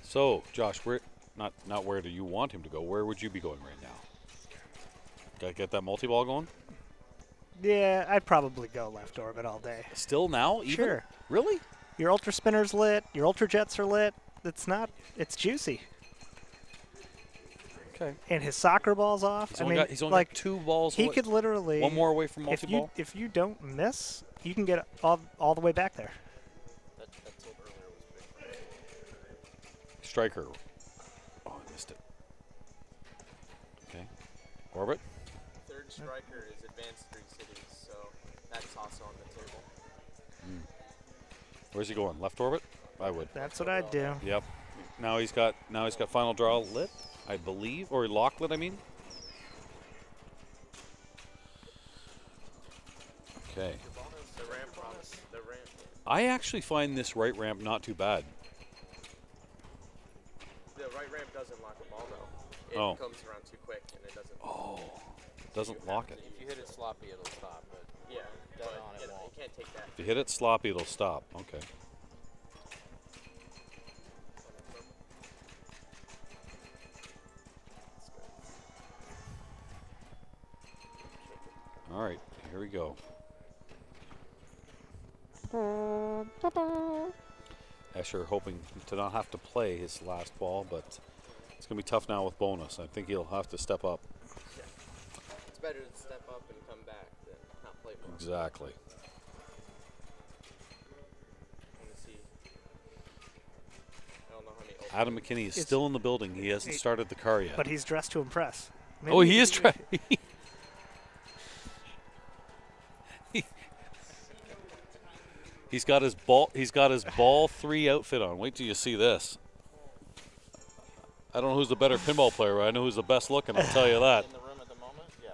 So, Josh, not where do you want him to go? Where would you be going right now? Got to get that multi-ball going? Yeah, I'd probably go left orbit all day. Still now? Even? Sure. Really? Your ultra spinner's lit. Your ultra jets are lit. It's juicy. Okay. And his soccer ball's off. He's only got 2 balls he away. could literally. One more away from multi-ball? If you don't miss, you can get all the way back there. Striker. Oh, I missed it. Okay. Orbit. Third striker is advanced 3 cities, so that's also on the table. Where's he going? Left orbit? I would. That's what I'd do. Yep. Now he's got final draw lit, I believe, or lock lit, I mean. Okay. The ramp promise. The ramp. I actually find this right ramp not too bad. The right ramp doesn't lock a ball though. It comes around too quick and it doesn't. Oh. Doesn't lock it. If you hit it sloppy, it'll stop. But Yeah, dead but on, it you won't. can't take that. If you hit it sloppy, it'll stop. Okay. All right, here we go. Escher hoping to not have to play his last ball, but it's going to be tough now with bonus. I think he'll have to step up. It's better to step up and come back than not play more. Exactly. I want to see. I don't know how many. Adam McKinney is still in the building. He hasn't started the car yet. But he's dressed to impress. Oh, he is trying. He's got his ball 3 outfit on. Wait till you see this. I don't know who's the better pinball player, but I know who's the best looking. I'll tell you that. In the room at the moment, yeah.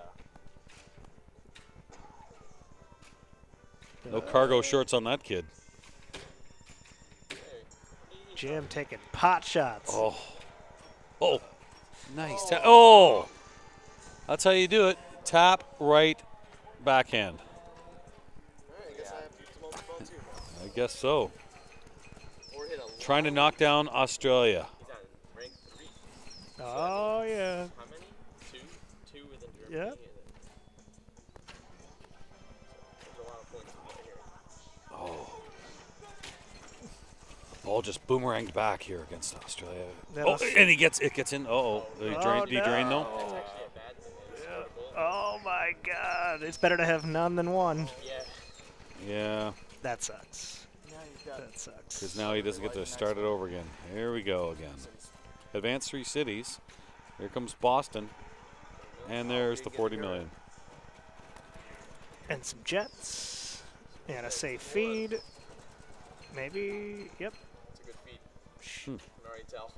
No cargo shorts on that kid. Jim taking pot shots. Oh, nice. Oh, that's how you do it. Tap, right, backhand. I guess I have to multiple too. I guess so. Or hit a Trying to knock down Australia. He's on rank 3. Oh, yeah. How many? 2 within Germany. Yep. There's a lot of points to get here. Oh. Ball just boomeranged back here against Australia. That'll And it gets in. Did he drain though? That's actually a bad thing. They scored a goal. Oh, my God. It's better to have none than one. Yeah. Yeah, That sucks. Now you've got That sucks. because now he doesn't get to start it over again. Here we go again. Advanced 3 cities. Here comes Boston. And there's the 40 million. And some jets. And a safe feed. Maybe. Yep. it's a good feed. I can already tell.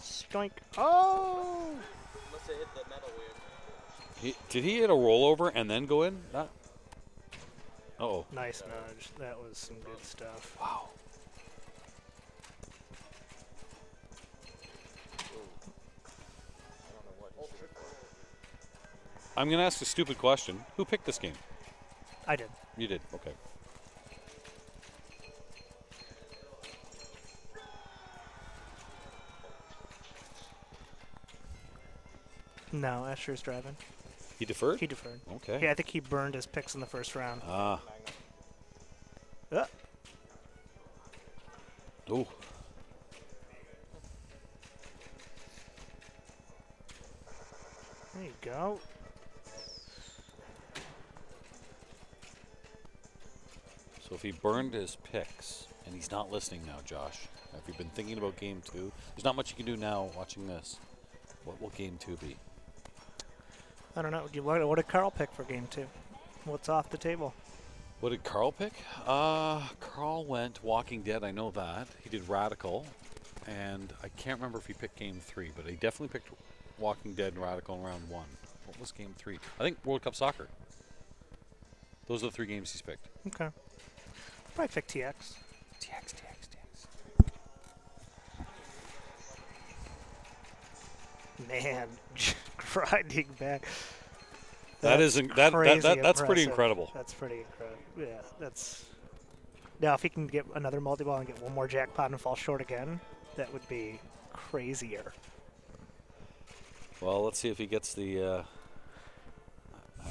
Stoink. Oh! Must have hit the metal weird. Did he hit a rollover and then go in? Uh-oh. Nice nudge. That was some good stuff. Wow. I'm going to ask a stupid question. Who picked this game? I did. You did. Okay. No, Escher's driving. He deferred? He deferred. Okay. Yeah, I think he burned his picks in the first round. Ah. Uh, Ooh. there you go. So if he burned his picks, and he's not listening now, Josh, have you been thinking about game 2? There's not much you can do now watching this. What will game 2 be? I don't know. What did Carl pick for game 2? What's off the table? What did Carl pick? Carl went Walking Dead, I know that. He did Radical, and I can't remember if he picked game 3, but he definitely picked Walking Dead and Radical in round 1. What was game 3? I think World Cup Soccer. Those are the 3 games he's picked. Okay. Probably pick TX. TX. Man, grinding back. That's That's pretty incredible. That's pretty incredible. Yeah, that's. Now, if he can get another multi-ball and get one more jackpot and fall short again, that would be crazier. Well, let's see if he gets the.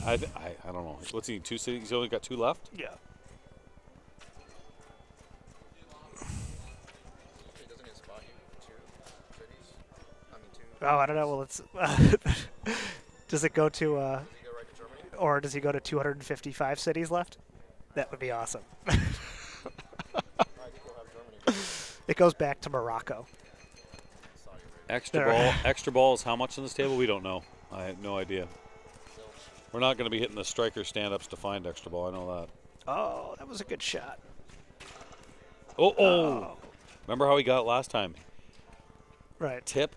I don't know. What's he? 2 cities? He's only got 2 left. Yeah. Oh, I don't know. Well, it's. Does it go to? Or does he go to 255 cities left? That would be awesome. It goes back to Morocco. Extra ball is how much on this table? We don't know. I have no idea. We're not going to be hitting the striker stand-ups to find extra ball. I know that. Oh, that was a good shot. Oh. Remember how he got it last time? Right. Tip,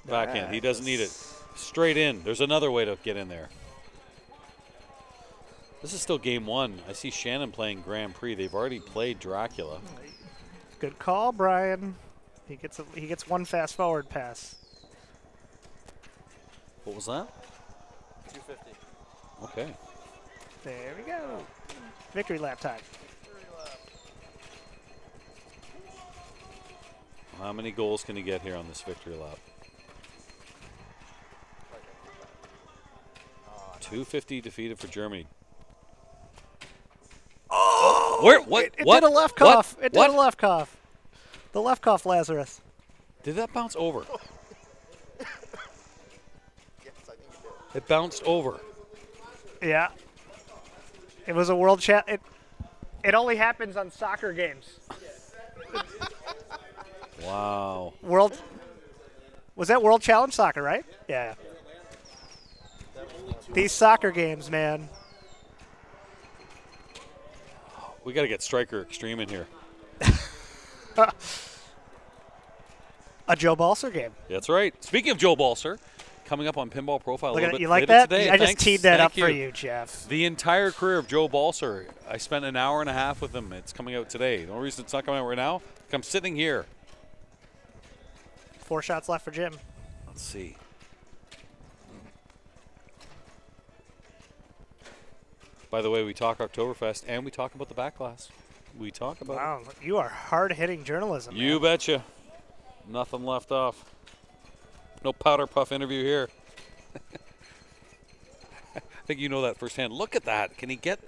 backhand. He doesn't need it. Straight in. There's another way to get in there. This is still game 1. I see Shannon playing Grand Prix. They've already played Dracula. Good call, Brian. He gets one fast forward pass. What was that? 250. Okay. There we go. Victory lap time. How many goals can he get here on this victory lap? 250 defeated for Germany. Oh! Where? What? It what? did a left What? cough. It did a left cough. The left cough, Lazarus. Did that bounce over? Yes, I think it did. It bounced over. Yeah. It was a world chat. It only happens on soccer games. Wow. Was that World Challenge Soccer, right? Yeah. These soccer games, man. We got to get Striker Extreme in here. A Joe Balser game. That's right. Speaking of Joe Balser, coming up on Pinball Profile a little bit You like later that? today. I just Thanks. teed that Thank up for you, Jeff. The entire career of Joe Balser. I spent an hour and a half with him. It's coming out today. The only reason it's not coming out right now, I'm sitting here. 4 shots left for Jim. Let's see. By the way, we talk Oktoberfest and we talk about the back class. We talk about Wow, you are hard-hitting journalism. You man. betcha. Nothing left off. No powder puff interview here. I think you know that firsthand. Look at that. Can he get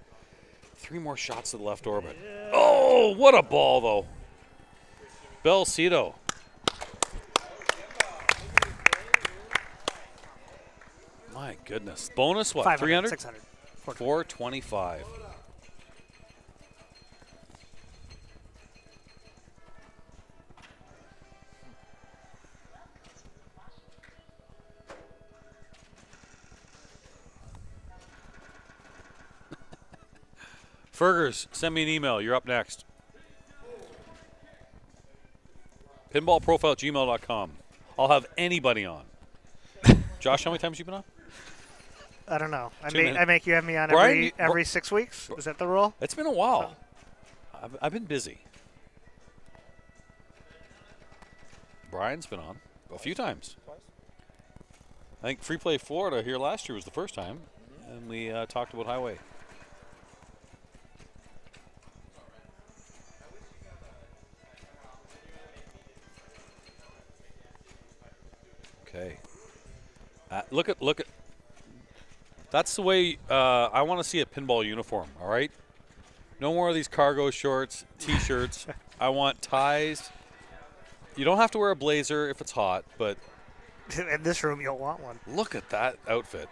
3 more shots to the left orbit? Yeah. Oh, what a ball, though. Belcito. My goodness. Bonus, what, 300? 600. 425. Fergers, send me an email. You're up next. Pinballprofile@gmail.com. I'll have anybody on. Josh, how many times have you been on? I don't know. Two I make you have me on Brian, every 6 weeks. Is that the rule? It's been a while. I've been busy. Brian's been on a few times. I think Free Play Florida here last year was the first time. and we talked about highway. Okay. Look at. That's the way I want to see a pinball uniform. All right. No more of these cargo shorts, T-shirts. I want ties. You don't have to wear a blazer if it's hot, but In this room, you'll want one. look at that outfit.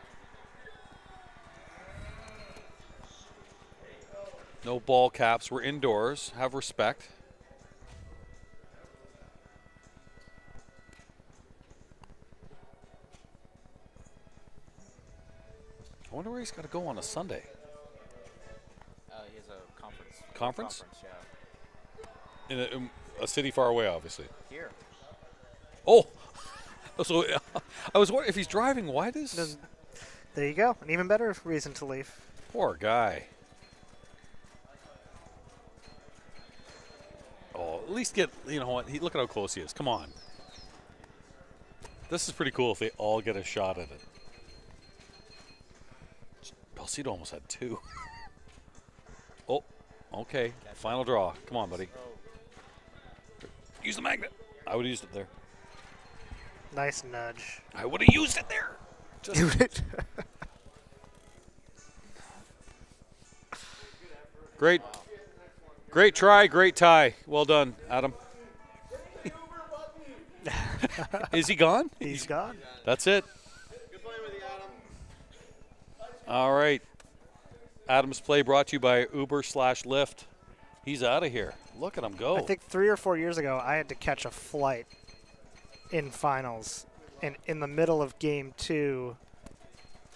No ball caps. We're indoors. Have respect. I wonder where he's got to go on a Sunday. He has a conference. Conference? Yeah. In a city far away, obviously. Here. Oh, so I was wondering if he's driving. Why does There you go. An even better reason to leave. poor guy? Oh, at least get, you know what? Look at how close he is. Come on. This is pretty cool if they all get a shot at it. Balsito almost had two. Oh, okay. Final draw. Come on, buddy. Use the magnet. I would have used it there. Nice nudge. I would have used it there. Just great. Great try, great tie. Well done, Adam. Is he gone? He's gone. That's it. Good playing with you, Adam. All right. Adam's play brought to you by Uber/Lyft. He's out of here. Look at him go. I think 3 or 4 years ago, I had to catch a flight in finals. And in the middle of game 2,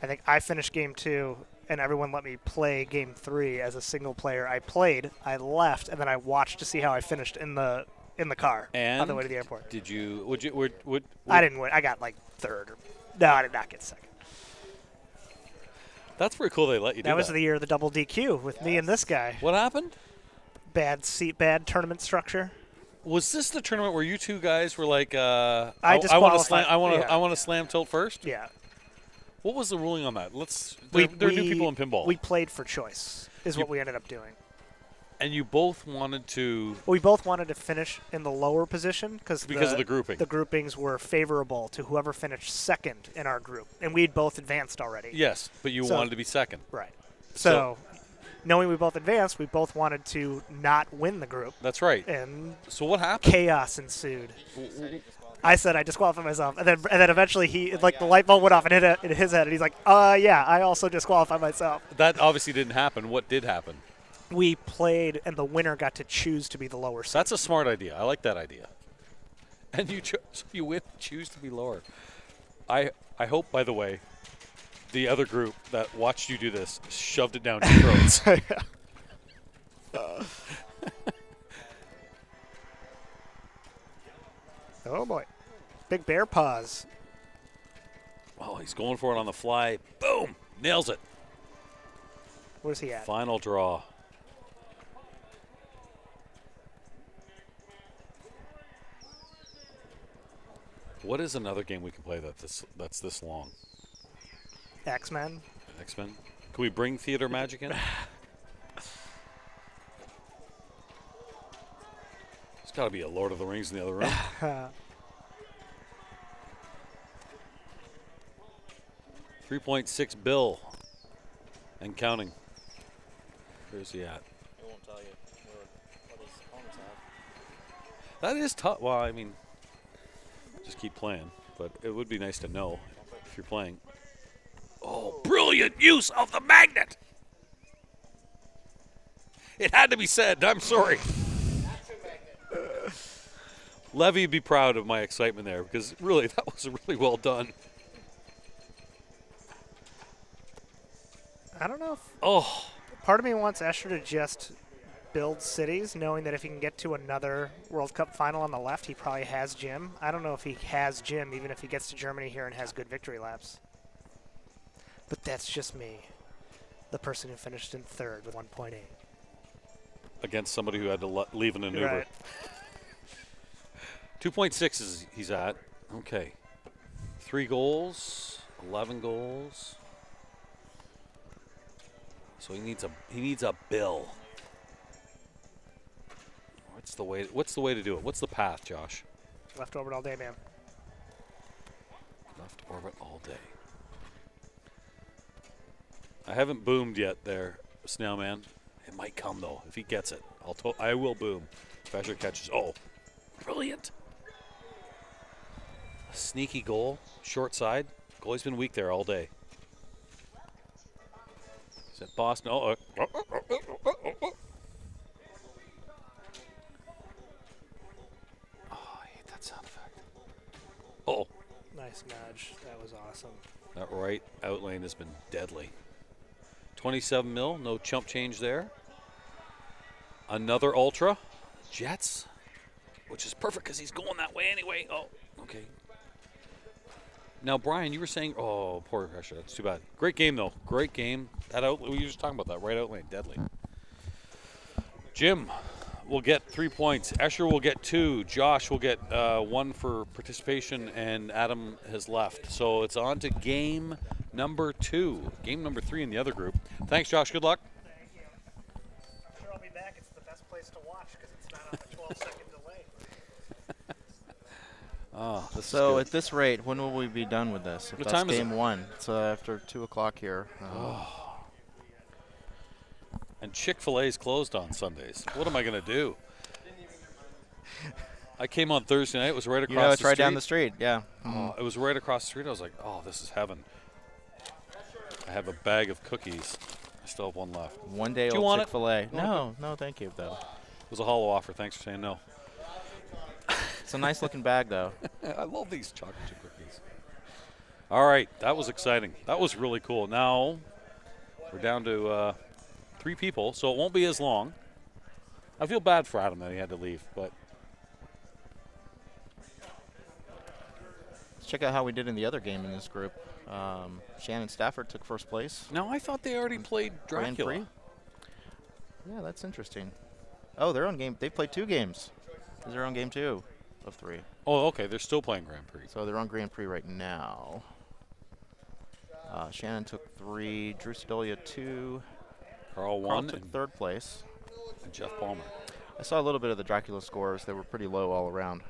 I think I finished game 2, and everyone let me play game 3 as a single player. I played, I left, and then I watched to see how I finished in the car and on the way to the airport. Did you? Would I didn't win. I got like 3rd. No, I did not get 2nd. That's pretty cool. They let you do that. That was the year of the double DQ with me and this guy. What happened? Bad tournament structure. Was this the tournament where you two guys were like, I want to disqualified. slam, Yeah. I want to slam tilt first? Yeah. What was the ruling on that? There are new people in pinball. We played for choice, is what we ended up doing. And you both wanted to. We both wanted to finish in the lower position because of the grouping. The groupings were favorable to whoever finished 2nd in our group, and we'd both advanced already. Yes, but you wanted to be 2nd. Right. So, knowing we both advanced, we both wanted to not win the group. That's right. And so what happened? Chaos ensued. I said I disqualified myself, and then eventually the light bulb went off and hit his head, and he's like, yeah, I also disqualified myself. That obviously didn't happen. What did happen? We played, and the winner got to choose to be the lower side. That's a smart idea. I like that idea. And you win, choose to be lower. I hope, by the way, the other group that watched you do this shoved it down your throats. Oh boy, big bear paws. Oh, he's going for it on the fly. Boom, nails it. Where's he at? Final draw. What is another game we can play that's this long? X-Men. X-Men. Can we bring theater magic in? There's got to be a Lord of the Rings in the other room. 3.6 bill and counting. Where's he at? It won't tell you what his opponents have. That is tough. Well, I mean, just keep playing. But it would be nice to know if you're playing. Oh, brilliant use of the magnet! It had to be said. I'm sorry. Levy would be proud of my excitement there because really, that was really well done. I don't know if Oh, part of me wants Escher to just build cities, knowing that if he can get to another World Cup final on the left, he probably has Jim. I don't know if he has Jim, even if he gets to Germany here and has good victory laps. But that's just me, the person who finished in 3rd with 1.8. against somebody who had to leave in an Uber. Right. 2.6 is he's at. Okay. 3 goals, 11 goals. So he needs a bill. What's the way to do it? What's the path, Josh? Left orbit all day, man. Left orbit all day. I haven't boomed yet there, Snailman. It might come though. If he gets it, I will boom. If Escher catches. Oh, brilliant! A sneaky goal, short side. Goalie's been weak there all day. Is that Boston? Oh, I hate that sound effect. Oh, Nice nudge. That was awesome. that right out lane has been deadly. 27 mil, no chump change there. Another Ultra. Jets, which is perfect because he's going that way anyway. Oh, okay. Now, Brian, you were saying, oh, poor Escher. That's too bad. Great game, though. Great game. That out, we were just talking about that. Right out lane, deadly. Jim will get 3 points. Escher will get 2. Josh will get 1 for participation, and Adam has left. So it's on to game number 2. Game number 3 in the other group. Thanks, Josh. Good luck. Thank you. I'm sure I'll be back. It's the best place to watch because it's not on a 12-second delay. Oh, this So is at this rate, when will we be done with this? If What that's time is game 1. It's after 2 o'clock here. And Chick-fil-A is closed on Sundays. What am I going to do? I came on Thursday night. It was right across You know, it's the right street. down the street. Yeah. Oh, it was right across the street. I was like, oh, this is heaven. I have a bag of cookies. I still have one left. One day Do you old want it? Chick-fil-A. No, thank you, though. It was a hollow offer. Thanks for saying no. It's a nice looking bag, though. I love these chocolate chip cookies. All right, that was exciting. That was really cool. Now we're down to 3 people, so it won't be as long. I feel bad for Adam that he had to leave, but Let's check out how we did in the other game in this group. Shannon Stafford took first place. now I thought they already played Grand Dracula. Prix? Yeah, that's interesting. Oh, they're on game. They played 2 games. They're on game 2 of 3. Oh, okay. They're still playing Grand Prix. So they're on Grand Prix right now. Shannon took 3. Drew Sedolia 2. Carl Carl won, took 3rd place. and Jeff Palmer. I saw a little bit of the Dracula scores. They were pretty low all around.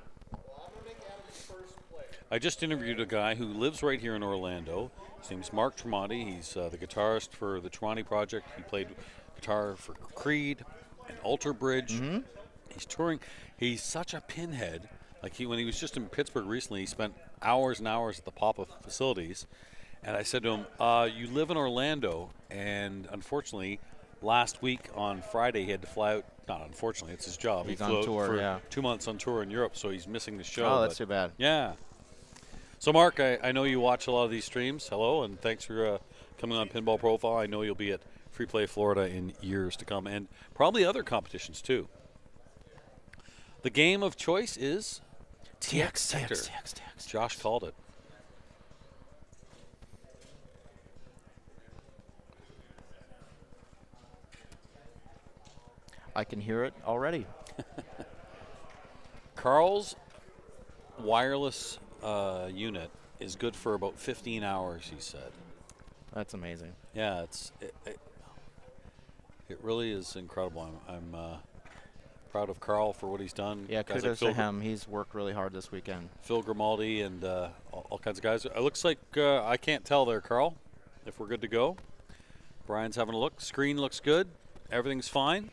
I just interviewed a guy who lives right here in Orlando. His name's Mark Tremonti. He's the guitarist for the Tremonti Project. He played guitar for Creed and Alter Bridge. He's touring. He's such a pinhead. Like when he was just in Pittsburgh recently, he spent hours and hours at the pop-up facilities. And I said to him, you live in Orlando, and unfortunately, last week on Friday he had to fly out. Not unfortunately, it's his job. He's he on flew out tour, for yeah. 2 months on tour in Europe, so he's missing the show. Oh, that's but too bad. yeah. So, Mark, I know you watch a lot of these streams. Hello, and thanks for coming on Pinball Profile. I know you'll be at Free Play Florida in years to come, and probably other competitions, too. The game of choice is TX Sector. Josh called it. I can hear it already. Carl's wireless unit is good for about 15 hours, he said. That's amazing. Yeah, it really is incredible. I'm proud of Carl for what he's done. Yeah, Guys kudos like to him. He's worked really hard this weekend. Phil Grimaldi and all kinds of guys. It looks like I can't tell there, Carl, if we're good to go. Brian's having a look. Screen looks good. Everything's fine.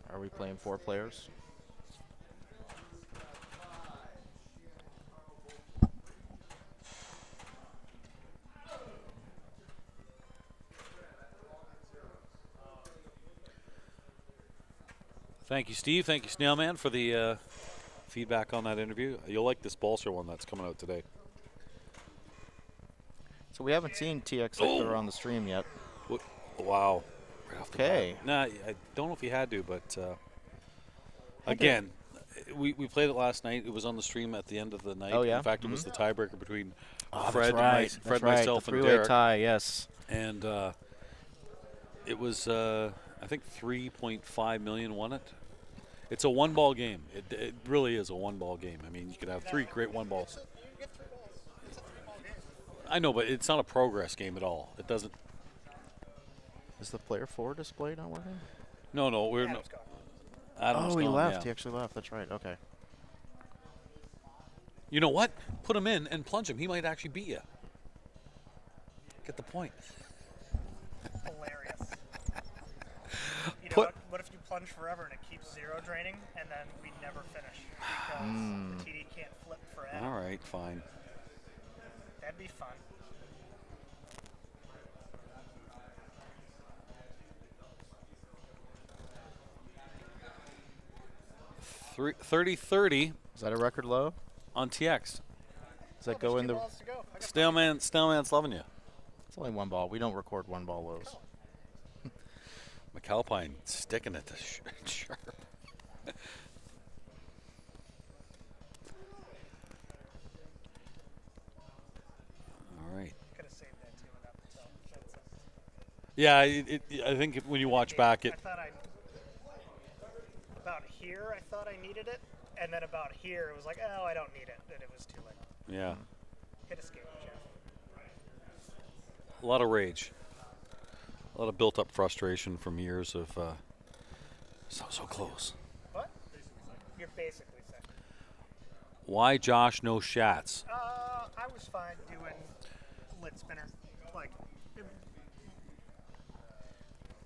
Are we playing 4 players? Thank you, Steve. Thank you, Snailman, for the feedback on that interview. You'll like this Balser one that's coming out today. So we haven't seen TX Sector on the stream yet. Wow. Right off the Okay. bat. Nah, I don't know if you had to, but again, we played it last night. It was on the stream at the end of the night. Oh, yeah? In fact, it was the tiebreaker between Oh, Fred, that's right. myself, the and three-way Derek. tie, yes. And it was, I think, 3.5 million won it. It's a one-ball game. It really is a one-ball game. I mean, you could have 3 great one balls. I know, but it's not a progress game at all. It doesn't. Is the player 4 display not working? No, we're no. Adam's gone. Adam's Oh, he gone, left. yeah. He actually left. That's right. Okay. You know what? Put him in and plunge him. He might actually beat you. Get the point. Hilarious. You know Put- what if you plunge forever and it keeps 0 draining, and then we never finish because the TD can't flip for Adam? All right, fine. That'd be fun. Three, 30-30 Is that a record low? on TX. Does that go in the? Balls to go. I got Staleman's loving you. It's only 1 ball. We don't record 1 ball lows. McAlpine sticking it to sharp. All right. could have saved that too without the tell. Yeah, I think when you watch back, I thought about here. I thought I needed it, and then about here, it was like, oh, I don't need it, and it was too late. yeah, Hit escape, Jeff. a lot of rage, a lot of built-up frustration from years of so close. What? You're basically saying. Why Josh no shats? I was fine doing lit spinner, like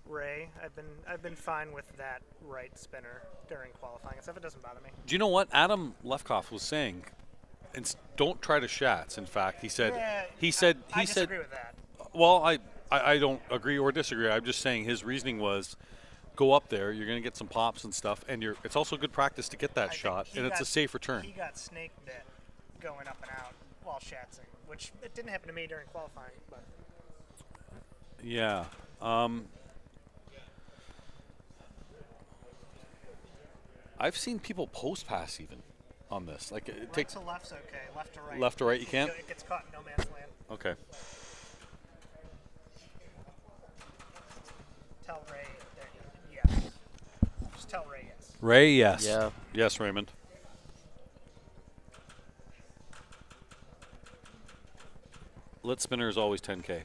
Ray. I've been fine with that right spinner during qualifying and stuff. It doesn't bother me. Do you know what Adam Lefkoff was saying? Don't try to shats. In fact, he said Yeah, he said I disagree with that. Well, I don't agree or disagree. I'm just saying his reasoning was go up there. You're going to get some pops and stuff, and it's also good practice to get that I think shot, he and it's got- a safe return. He got snake bit going up and out while shatsing, which it didn't happen to me during qualifying, but Yeah. I've seen people post pass even on this. Like it right takes to left's okay, left to right. left to right. You can't. It gets caught in no man's land. Okay. Tell Ray that yes. Just tell Ray yes. Ray, yes. Yeah. Yes, Raymond. Lit spinner is always 10K.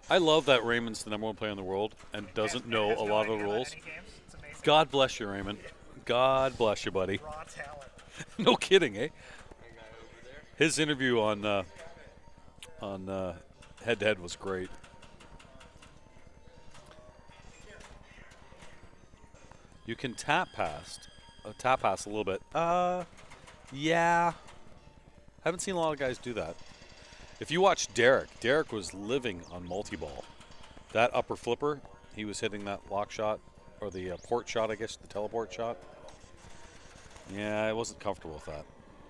I love that Raymond's the #1 player in the world and doesn't Has know no a lot of idea the about rules. any games. It's amazing. God bless you, Raymond. God bless you, buddy. Raw talent. No kidding, eh? That guy over there. His interview on Head to Head was great. You can tap pass a little bit. Yeah. Haven't seen a lot of guys do that. If you watch Derek was living on multi-ball. That upper flipper, he was hitting that lock shot, or the port shot, I guess, the teleport shot. Yeah, I wasn't comfortable with that.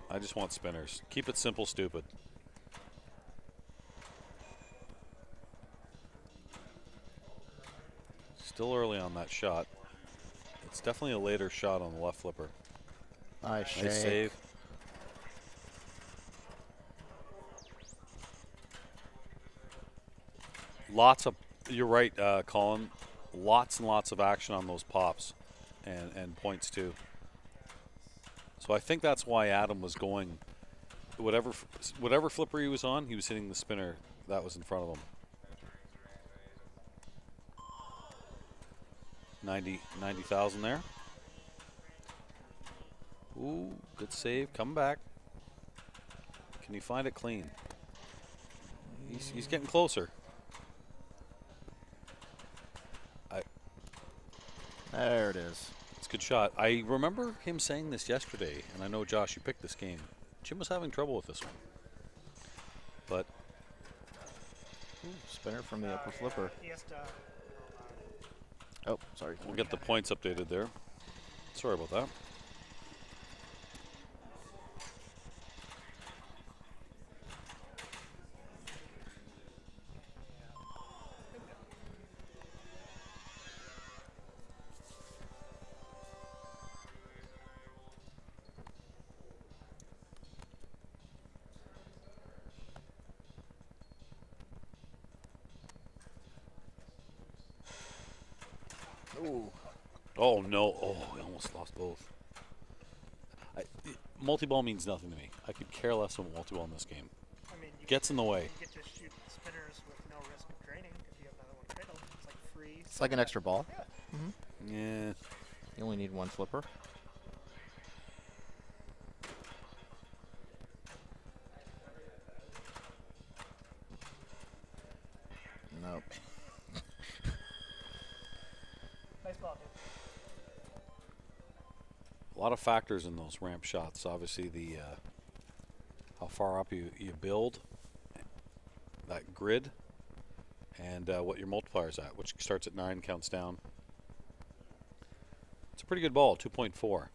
I just want spinners. Keep it simple, stupid. Still early on that shot. It's definitely a later shot on the left flipper. Nice shake. Nice save. You're right, Colin. Lots and lots of action on those pops and points too. So I think that's why Adam was going, whatever flipper he was on, he was hitting the spinner that was in front of him. 90,000 there. Ooh, good save. Come back. Can you find it clean? He's getting closer. There it is. It's a good shot. I remember him saying this yesterday, and I know, Josh, you picked this game. Jim was having trouble with this one. But Ooh, spinner from the upper flipper. He has to. Oh, sorry. we'll get the points updated there. Sorry about that. Ooh. Oh, no. Oh, almost lost both. Multi-ball means nothing to me. I could care less about multi-ball in this game. I mean, you Gets in the way. get to shoot spinners with no risk of draining if you have another one cradled. It's like free. It's like an extra ball. Yeah. You only need one flipper. Nope. Nice ball, dude. A lot of factors in those ramp shots. Obviously, the how far up you build, that grid, and what your multiplier's at, which starts at 9, counts down. It's a pretty good ball, 2.4.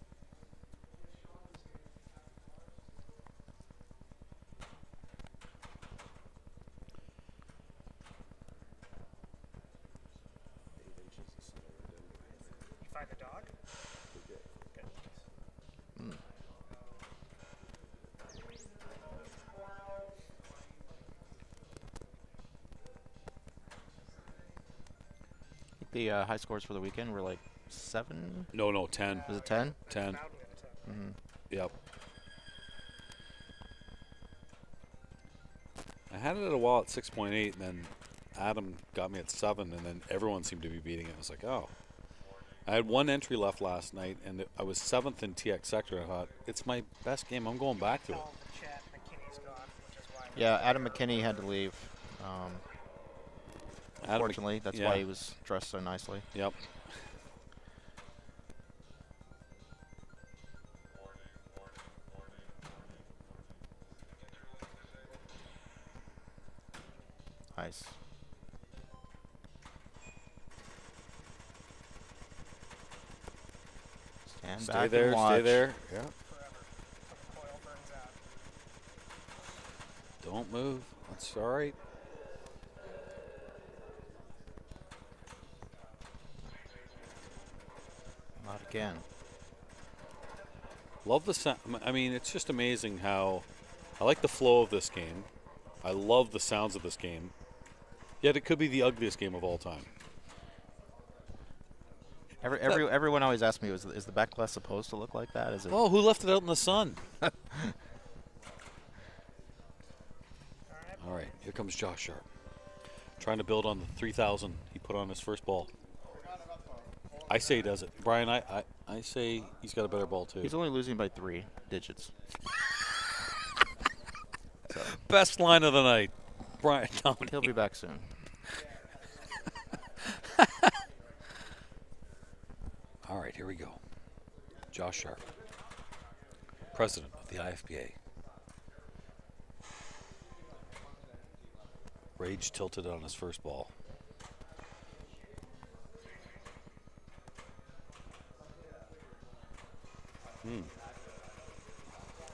You find the dog? Good. The high scores for the weekend were like 7. No, 10. Was it 10? 10. Yep. I had it at a while at 6.8, and then Adam got me at 7, and then everyone seemed to be beating it. I was like, oh. I had one entry left last night, and I was 7th in TX sector. I thought, it's my best game. I'm going back to it. Tell the chat McKinney's gone, which is why. Yeah, Adam McKinney had to leave. Unfortunately, that's yeah. why he was dressed so nicely. Yep. Nice. Stand Stay back there, and watch. stay there. Yeah. Forever. The coil burns out. Don't move. That's all right. Not again. Love the sound. I mean, it's just amazing how I like the flow of this game. I love the sounds of this game. Yet it could be the ugliest game of all time. Everyone always asks me, is the back glass supposed to look like that? Is it? Oh, who left it out in the sun? All right, here comes Josh Sharp. Trying to build on the 3,000 he put on his first ball. I say he does it. Brian, I say he's got a better ball, too. He's only losing by 3 digits. So, Best line of the night. Brian Dominic. he'll be back soon. All right, here we go. Josh Sharp, president of the IFBA. Rage tilted on his first ball.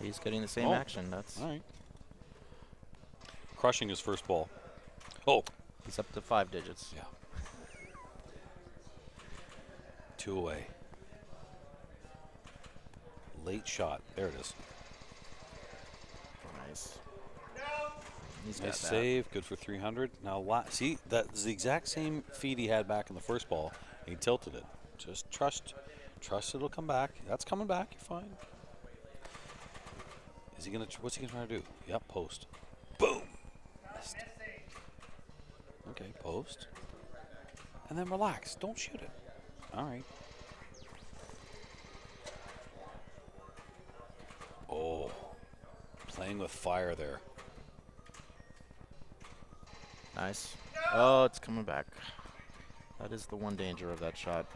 He's getting the same action. That's all right. Crushing his first ball. Oh. He's up to 5 digits. Yeah. 2 away. Late shot. There it is. Nice. He's Nice got save. Good for 300. Now, see, that's the exact same feed he had back in the first ball. He tilted it. Just trust it'll come back. That's coming back. You're fine. Is he gonna? What's he gonna try to do? Yep, post. Boom. Missed. Okay, post. And then relax. Don't shoot it. All right. Oh, playing with fire there. Nice. Oh, it's coming back. That is the one danger of that shot.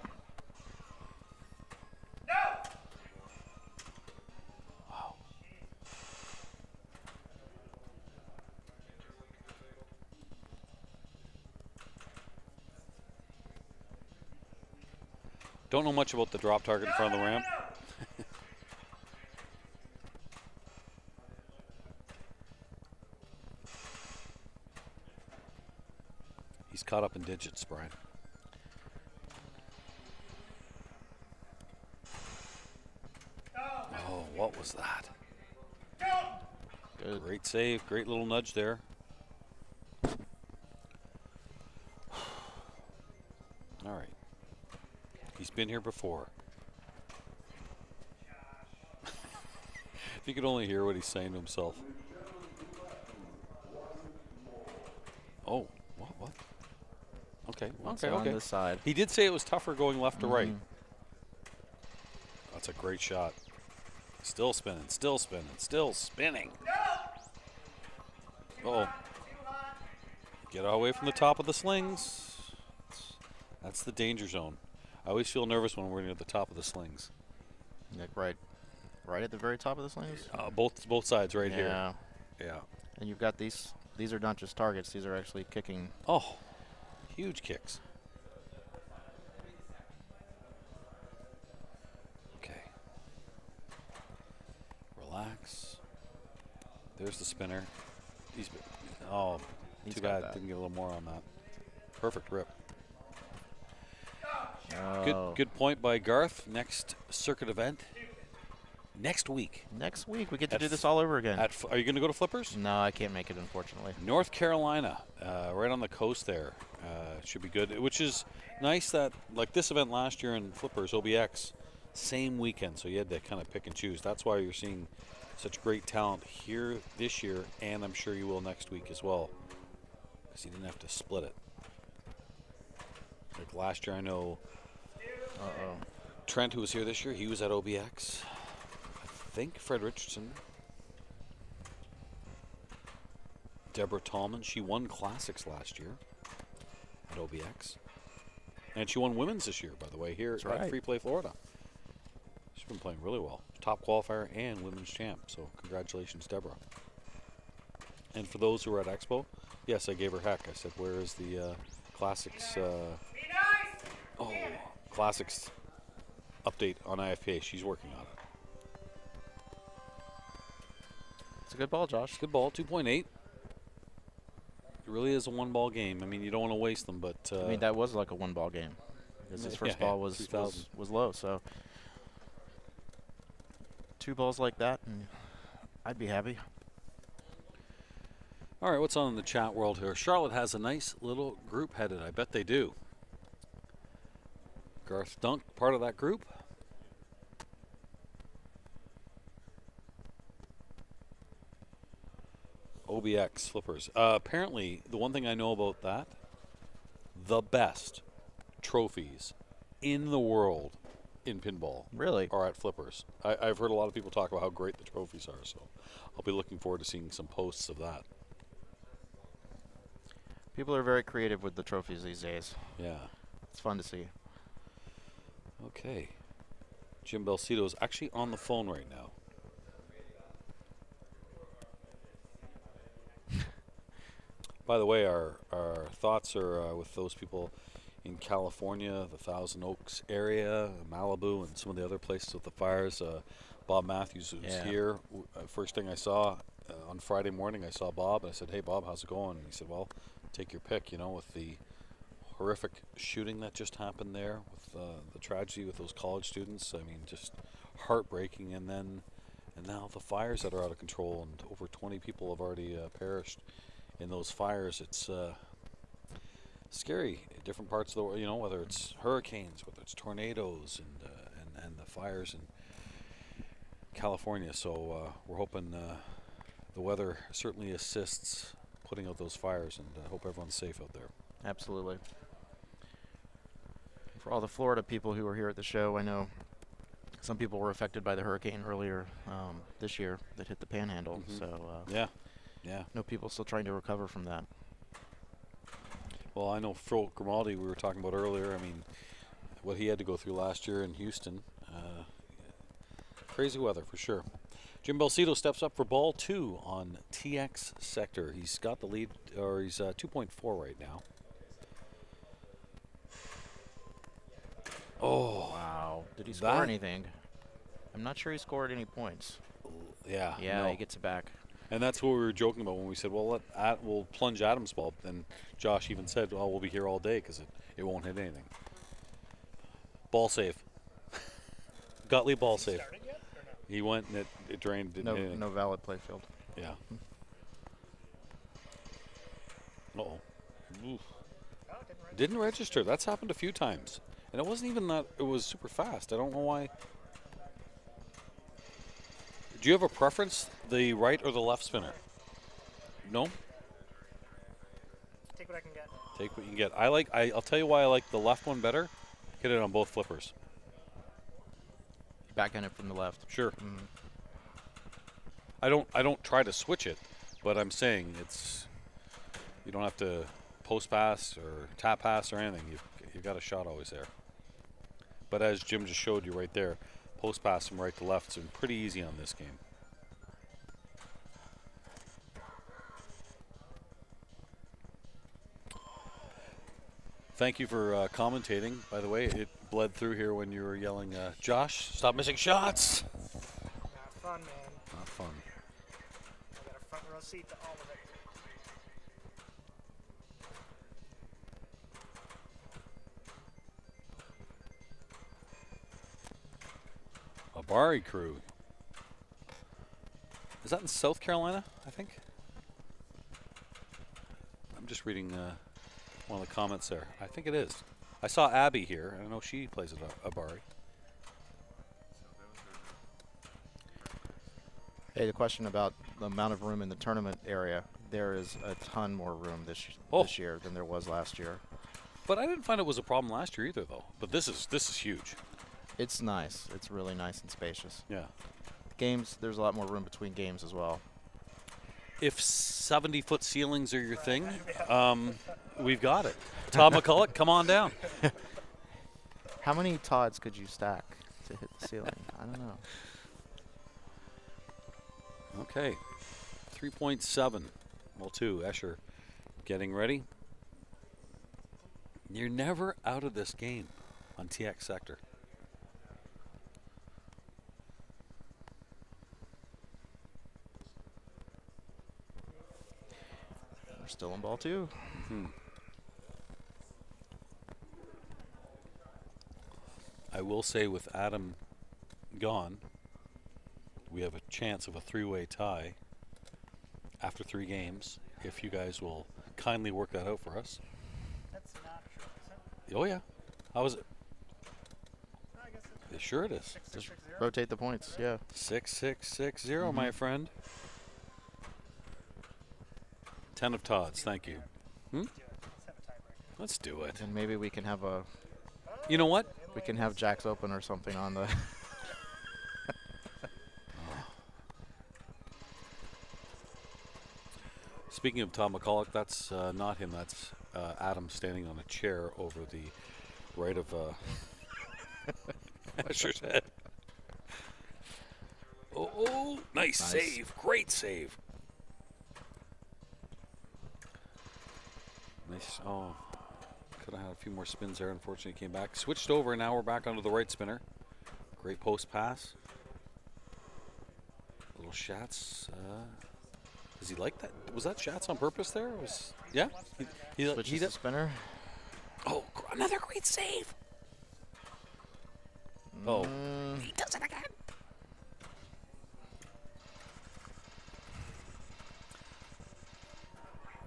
Wow. Don't know much about the drop target in front of the ramp. He's caught up in digits, Brian. Oh, what was that? Good. Great save, great little nudge there. All right. He's been here before. If you could only hear what he's saying to himself. Oh, what? Okay, Once okay, on okay. this side. He did say it was tougher going left to right. That's a great shot. Still spinning, still spinning, still spinning. Uh-oh. Get away from the top of the slings. That's the danger zone. I always feel nervous when we're near the top of the slings. Nick, right at the very top of the slings? Both sides right here. Yeah. Yeah. And you've got these are not just targets, these are actually kicking. Oh, huge kicks. Okay. Relax. There's the spinner. He's too bad. Didn't get a little more on that. Perfect rip. Oh. Good point by Garth. Next circuit event next week. Next week we get to do this all over again. Are you going to go to Flippers? No, I can't make it, unfortunately. North Carolina, right on the coast there. Should be good. Which is nice that, like this event last year in Flippers, OBX, same weekend, so you had to kind of pick and choose. That's why you're seeing such great talent here this year, and I'm sure you will next week as well, because you didn't have to split it. Like last year, I know Trent, who was here this year, he was at OBX. I think Fred Richardson. Deborah Tallman, she won Classics last year at OBX. And she won Women's this year, by the way, here at Free Play Florida. She's been playing really well. Top qualifier and Women's champ, so congratulations, Deborah. And for those who were at Expo, yes, I gave her heck. I said, where is the Classics Classics update on IFPA? She's working on it. It's a good ball, Josh. Good ball, 2.8. It really is a one-ball game. I mean, you don't want to waste them, but I mean, that was like a one-ball game because his first ball was low. So 2 balls like that, and I'd be happy. All right, what's on in the chat world here? Charlotte has a nice little group headed. I bet they do. Garth Dunk, part of that group. OBX Flippers. Apparently, the one thing I know about that, the best trophies in the world in pinball Really? are at Flippers. I've heard a lot of people talk about how great the trophies are, so I'll be looking forward to seeing some posts of that. People are very creative with the trophies these days. Yeah. It's fun to see. Okay. Jim Belcito is actually on the phone right now. By the way, our thoughts are with those people in California, the Thousand Oaks area, Malibu, and some of the other places with the fires. Bob Matthews was here. First thing I saw on Friday morning, I saw Bob. And I said, "Hey, Bob, how's it going?" And he said, "Well, take your pick, you know, with the horrific shooting that just happened there, with the tragedy with those college students. I mean, just heartbreaking. And now the fires that are out of control, and over 20 people have already perished in those fires. It's scary. Different parts of the world, you know, whether it's hurricanes, whether it's tornadoes, and the fires in California. So we're hoping the weather certainly assists putting out those fires, and I hope everyone's safe out there. Absolutely. For all the Florida people who were here at the show, I know some people were affected by the hurricane earlier this year that hit the Panhandle. So yeah. no people still trying to recover from that. Well, I know Phil Grimaldi, we were talking about earlier. I mean, what he had to go through last year in Houston. Crazy weather for sure. Jim Belcito steps up for ball 2 on TX sector. He's got the lead, or he's 2.4 right now. Oh, wow. Did he score anything? I'm not sure he scored any points. Yeah. Yeah, no. he gets it back. And that's what we were joking about when we said, well, we'll plunge Adam's ball. And Josh even said, well, we'll be here all day because it won't hit anything. Ball save. Gottlieb ball save. He went and it drained. Didn't hit anything. No valid play field. Yeah. Uh-oh. Oof. Didn't register. That's happened a few times. And it wasn't even that it was super fast. I don't know why. Do you have a preference, the right or the left spinner? No? Take what I can get. Take what you can get. I'll tell you why I like the left one better. Hit it on both flippers. Backhand it from the left. Sure. Mm. I don't try to switch it, but I'm saying you don't have to post pass or tap pass or anything. You've got a shot always there. But as Jim just showed you right there, post pass from right to left has been pretty easy on this game. Thank you for commentating. By the way, it bled through here when you were yelling, Josh, stop missing shots. Not fun, man. Not fun. I got a front row seat to all of it. Abari crew. Is that in South Carolina, I think? I'm just reading one of the comments there. I think it is. I saw Abby here. I know she plays at Abari. Hey, the question about the amount of room in the tournament area. There is a ton more room this year than there was last year. But I didn't find it was a problem last year either, though. But this is huge. It's nice. It's really nice and spacious. Yeah. Games, there's a lot more room between games as well. If 70-foot ceilings are your thing, we've got it. Todd McCulloch, come on down. How many Todds could you stack to hit the ceiling? I don't know. Okay. 3.7. Well, 2. Escher getting ready. You're never out of this game on TX sector. We're still on ball 2. Mm-hmm. I will say with Adam gone, we have a chance of a 3-way tie after 3 games, if you guys will kindly work that out for us. That's not true, is it? Oh, yeah. How is it? No, I guess it's Yeah, sure it is. 6, Just 6, 6, rotate the points, yeah. 6-6-6-0, my friend. 10 of Todd's, thank you. Let's have a tiebreaker. Let's do it. And maybe we can have You know what? Jacks Open or something on the. Speaking of Tom McCulloch, that's not him. That's Adam standing on a chair over the right of Escher's head. Oh, nice save. Great save. Nice. Oh, could have had a few more spins there. Unfortunately, came back. Switched over, and now we're back onto the right spinner. Great post pass. Little Schatz. Does he like that? Was that Schatz on purpose there? Yeah? Switches the spinner. Oh, another great save. Oh. He does it again.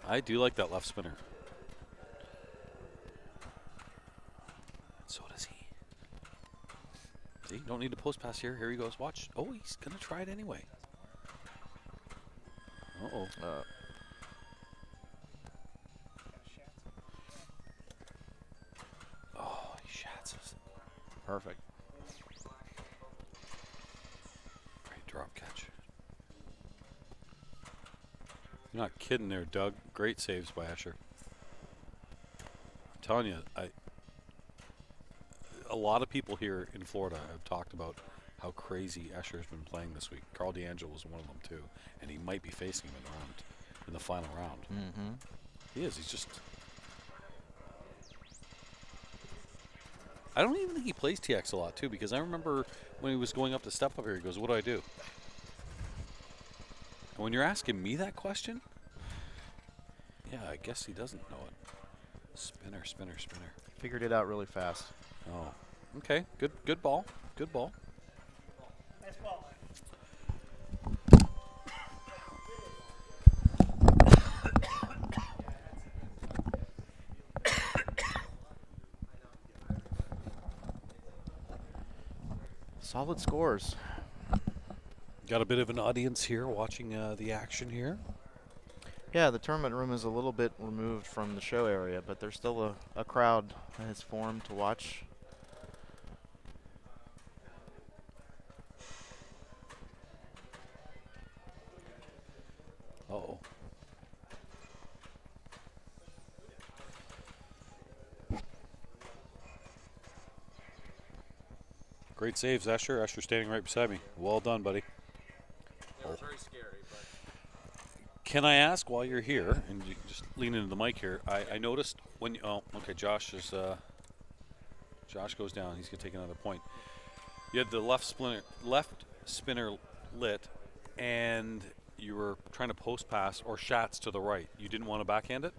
I do like that left spinner. So does he. See, don't need to post pass here. Here he goes. Watch. Oh, he's going to try it anyway. Uh-oh. Oh, he Schatzes. Perfect. Great drop catch. You're not kidding there, Doug. Great saves by Escher. I'm telling you, a lot of people here in Florida have talked about how crazy Escher's been playing this week. Carl DeAngelo was one of them too, and he might be facing him in the final round. Mm-hmm. He is. He's just. I don't even think he plays TX a lot too, because I remember when he was going up to step up here, he goes, "What do I do?" And when you're asking me that question, yeah, I guess he doesn't know it. Spinner, spinner, spinner. Figured it out really fast. Oh, okay. Good ball. Good ball. Nice ball. Solid scores. Got a bit of an audience here watching the action here. Yeah, the tournament room is a little bit removed from the show area, but there's still a crowd that has formed to watch. Uh-oh. Great saves, Escher. Escher standing right beside me. Well done, buddy. It was very scary, but Can I ask while you're here, and you just lean into the mic here, I noticed when you, oh, okay, Josh goes down. He's going to take another point. You had the left spinner lit, and you were trying to post pass or shots to the right. You didn't want to backhand it?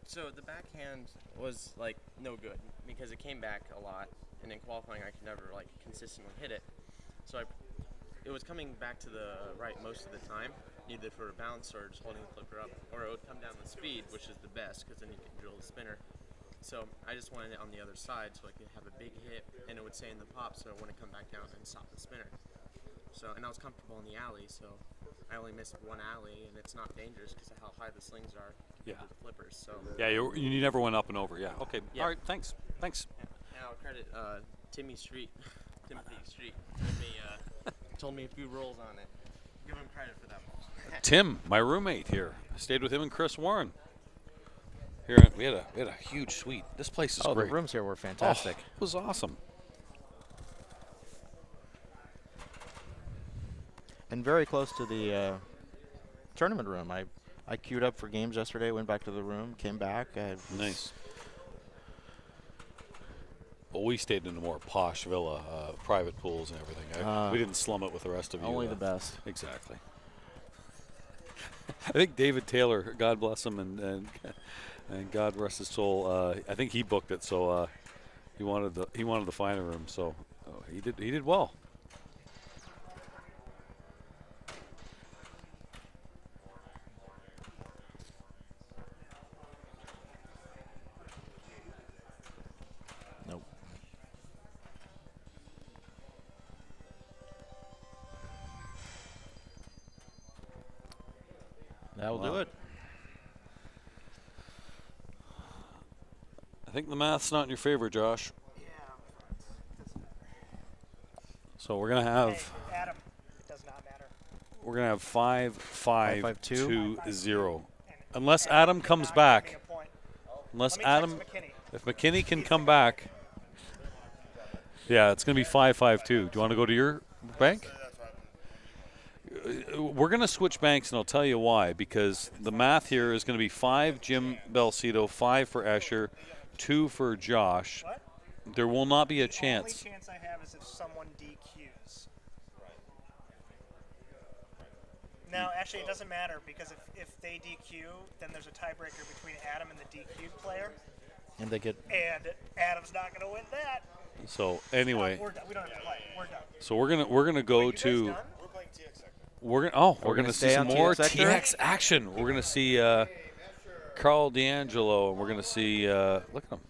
so the backhand was like no good because it came back a lot, and in qualifying I could never like consistently hit it. So it was coming back to the right most of the time, either for a bounce or just holding the flipper up, or it would come down the speed, which is the best because then you can drill the spinner. So I just wanted it on the other side so I could have a big hit and it would stay in the pop so it wouldn't come back down and stop the spinner. So, and I was comfortable in the alley, so I only missed one alley, and it's not dangerous because of how high the slings are Yeah. with the flippers. So Yeah, you never went up and over. Yeah. Okay. Yeah. All right. Thanks. Thanks. and I'll credit Timothy Street told me a few rolls on it. Give him credit for that one. Tim, my roommate here. I stayed with him and Chris Warren. Here we had a huge suite. This place is Oh, great. the rooms here were Oh, fantastic. it was awesome. And very close to the tournament room. I queued up for games yesterday, went back to the room, came back. Nice. Well, we stayed in a more posh villa, private pools and everything. We didn't slum it with the rest of you. Only the best. Exactly. I think David Taylor, God bless him, and God rest his soul. I think he booked it, so he wanted the finer room. So he did well. Nope. That'll do Wow. it. I think the math's not in your favor, Josh. So we're gonna have Hey, Adam, it does not matter. we're gonna have 5-5 5-5-2. 2-0. And Unless Adam did comes not back. give me a point. Unless Let me Adam, text McKinney. if McKinney can come back, yeah, it's gonna be 5-5-2. Do you want to go to your bank? We're gonna switch banks, and I'll tell you why. Because the math here is gonna be 5 Jim Belcito, 5 for Escher, 2 for Josh. What? There will not be a The chance. only chance I have is if someone DQs. No, actually, it doesn't matter because if they DQ, then there's a tiebreaker between Adam and the DQ player, And they get and Adam's not going to win that. So anyway, We're done. We don't have to play. We're done. so we're gonna go You guys to. done? We're We're gonna gonna see stay some on more TX sector? TX action. We're gonna see Carl D'Angelo, and we're gonna see look at him.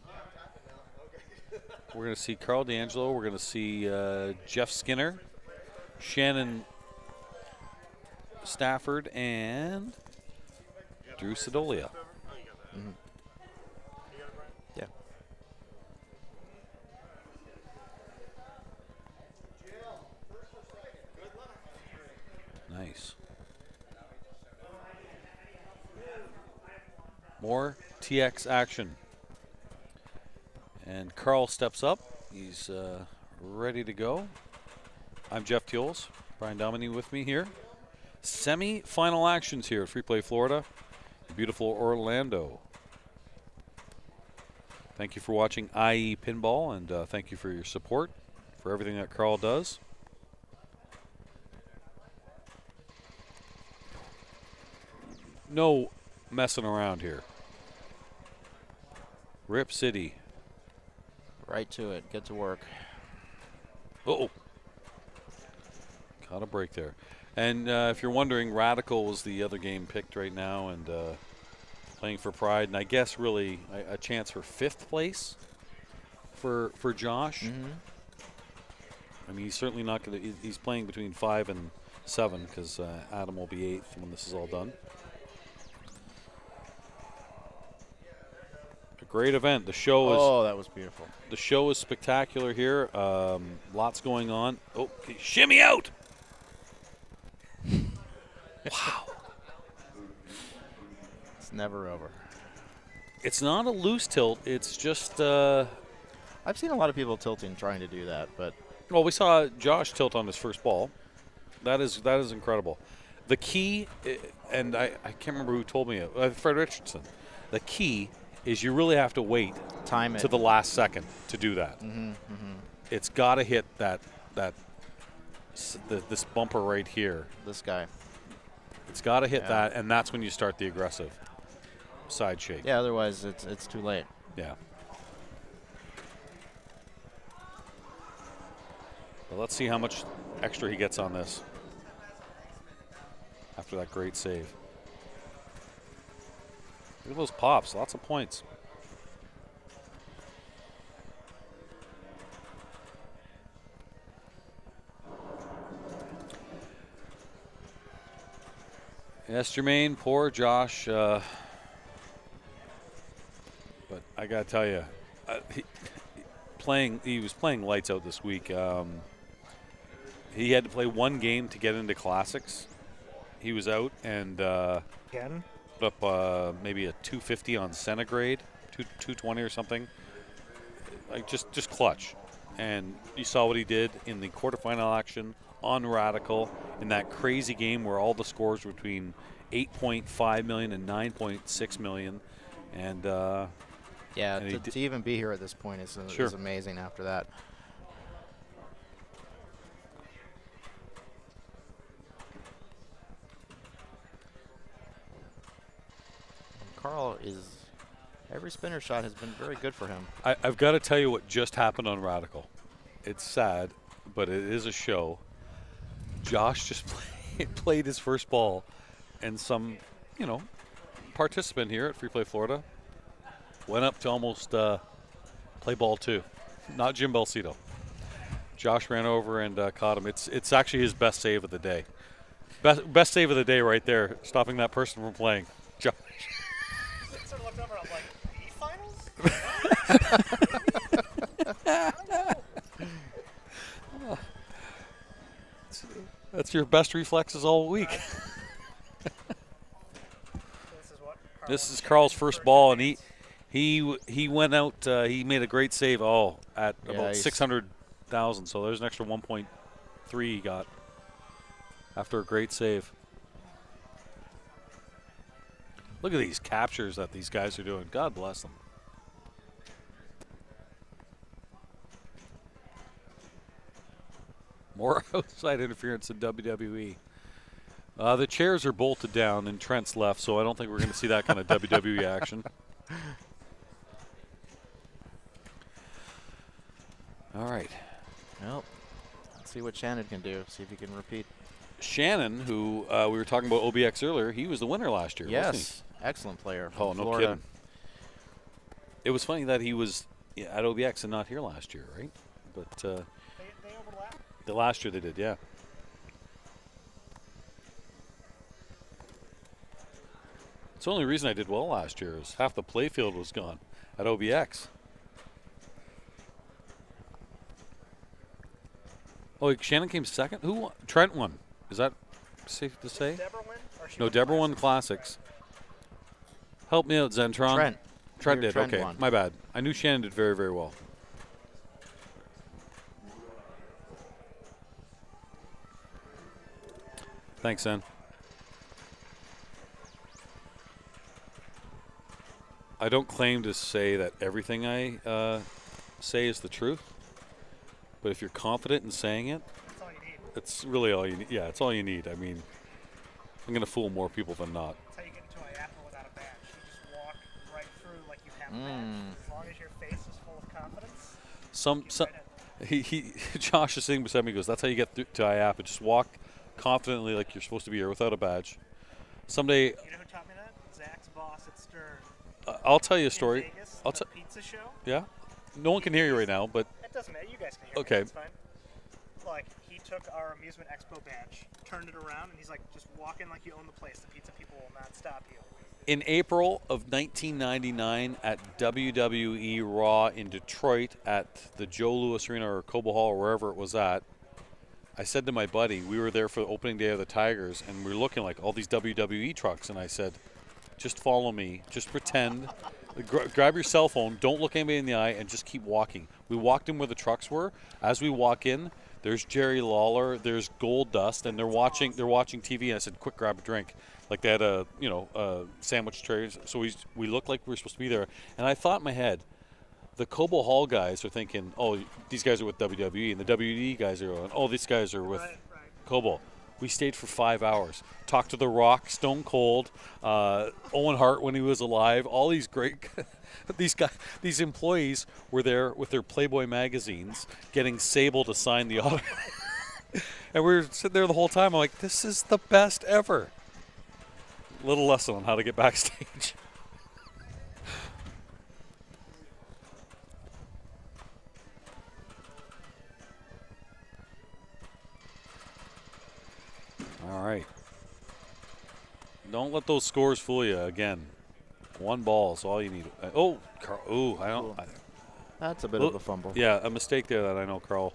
We're gonna see Carl D'Angelo. We're gonna see Jeff Skinner, Shannon Stafford, and Drew Sedolia. yeah. Nice. More TX action. And Carl steps up. He's ready to go. I'm Jeff Teuls. Brian Dominy with me here. Semi-final actions here at Free Play Florida. Beautiful Orlando. Thank you for watching IE Pinball, and thank you for your support for everything that Carl does. No messing around here. Rip City. Right to it. Get to work. Uh-oh. Caught a break there. And if you're wondering, Radical was the other game picked right now, and playing for Pride, and I guess really a chance for 5th place for Josh. I mean, he's certainly not going to. He's playing between 5 and 7 because Adam will be 8th when this is all done. A great event. The show is. Oh, that was beautiful. The show is spectacular here. Lots going on. Oh, okay, shimmy out! Wow. It's never over. It's not a loose tilt. It's just. I've seen a lot of people tilting trying to do that, but Well, we saw Josh tilt on his first ball. That is incredible. The key, and I can't remember who told me it. Fred Richardson. The key is you really have to wait time it to the last second to do that. It's got to hit this bumper right here. This guy. It's got to hit that, and that's when you start the aggressive side shake. Yeah, otherwise it's too late. Yeah. Well, let's see how much extra he gets on this after that great save. Look at those pops, lots of points. Yes, Jermaine, poor Josh. But I got to tell you, he was playing lights out this week. He had to play one game to get into classics. He was out and Again? put up maybe a 250 on centigrade, 220 or something. Like just clutch. And you saw what he did in the quarterfinal action on Radical in that crazy game where all the scores were between 8.5 million and 9.6 million. And yeah, and to even be here at this point is amazing after that. Carl every spinner shot has been very good for him. I've got to tell you what just happened on Radical. It's sad, but it is a show. Josh just played his first ball, and some, participant here at Free Play Florida went up to almost play ball 2. Not Jim Belcito. Josh ran over and caught him. It's actually his best save of the day. Best save of the day right there, stopping that person from playing. Josh. I sort of looked over, I'm like, That's your best reflexes all week. This is Carl's first ball, and he went out. He made a great save. At about 600,000. So there's an extra 1.3 he got after a great save. Look at these captures that these guys are doing. God bless them. More outside interference in WWE. The chairs are bolted down and Trent's left, so I don't think we're going to see that kind of WWE action. All right. Well, let's see what Shannon can do. See if he can repeat. Shannon, who we were talking about OBX earlier, he was the winner last year, wasn't he? Yes, excellent player from Oh, no Florida. kidding. It was funny that he was at OBX and not here last year, right? But they overlap. the last year they did, yeah. It's the only reason I did well last year is half the playfield was gone at OBX. Oh, Shannon came second? Who won? Trent won. Is that safe to say? Deborah win? No, Deborah won Classics. Help me out, Zentron. Trent did. Trent okay, won. my bad. I knew Shannon did very, very well. Thanks, Zen. I don't claim to say that everything I say is the truth, but if you're confident in saying it, That's all you need. it's really all you need. Yeah, it's all you need. I mean, I'm going to fool more people than not. That's how you get into IAPA without a badge. You just walk right through like you have a badge. As long as your face is full of confidence. Some right in. Josh is sitting beside me. He goes, "That's how you get through to IAPA. Just walk confidently like you're supposed to be here without a badge." Someday, You know who taught me that? Zach's boss at Stern. I'll tell you a In story. Vegas, I'll the pizza show. Yeah, no one can hear you right now, but It doesn't matter. You guys can hear me. Okay. It's fine. like he took our Amusement Expo badge, turned it around, and he's like, just walk in like you own the place. The pizza people will not stop you. In April of 1999 at WWE Raw in Detroit at the Joe Louis Arena or Cobo Hall or wherever it was at, I said to my buddy, we were there for the opening day of the Tigers, and we were looking like all these WWE trucks, and I said, just follow me, just pretend, grab your cell phone, don't look anybody in the eye, and just keep walking. We walked in where the trucks were. As we walk in, there's Jerry Lawler, there's Gold Dust, and they're watching TV, and I said, quick, grab a drink. Like they had a sandwich trays, so we looked like we were supposed to be there. And I thought in my head, the Cobo Hall guys are thinking, oh, these guys are with WWE, and the WWE guys are going, oh, these guys are with Cobo. We stayed for 5 hours, talked to The Rock, Stone Cold, Owen Hart when he was alive. All these great, these employees were there with their Playboy magazines, getting Sable to sign the autograph. And we were sitting there the whole time. I'm like, this is the best ever. Little lesson on how to get backstage. All right. Don't let those scores fool you again. 1 ball is all you need. Oh, Carl. Ooh, I don't. That's a bit of a fumble. Yeah, a mistake there that I know Carl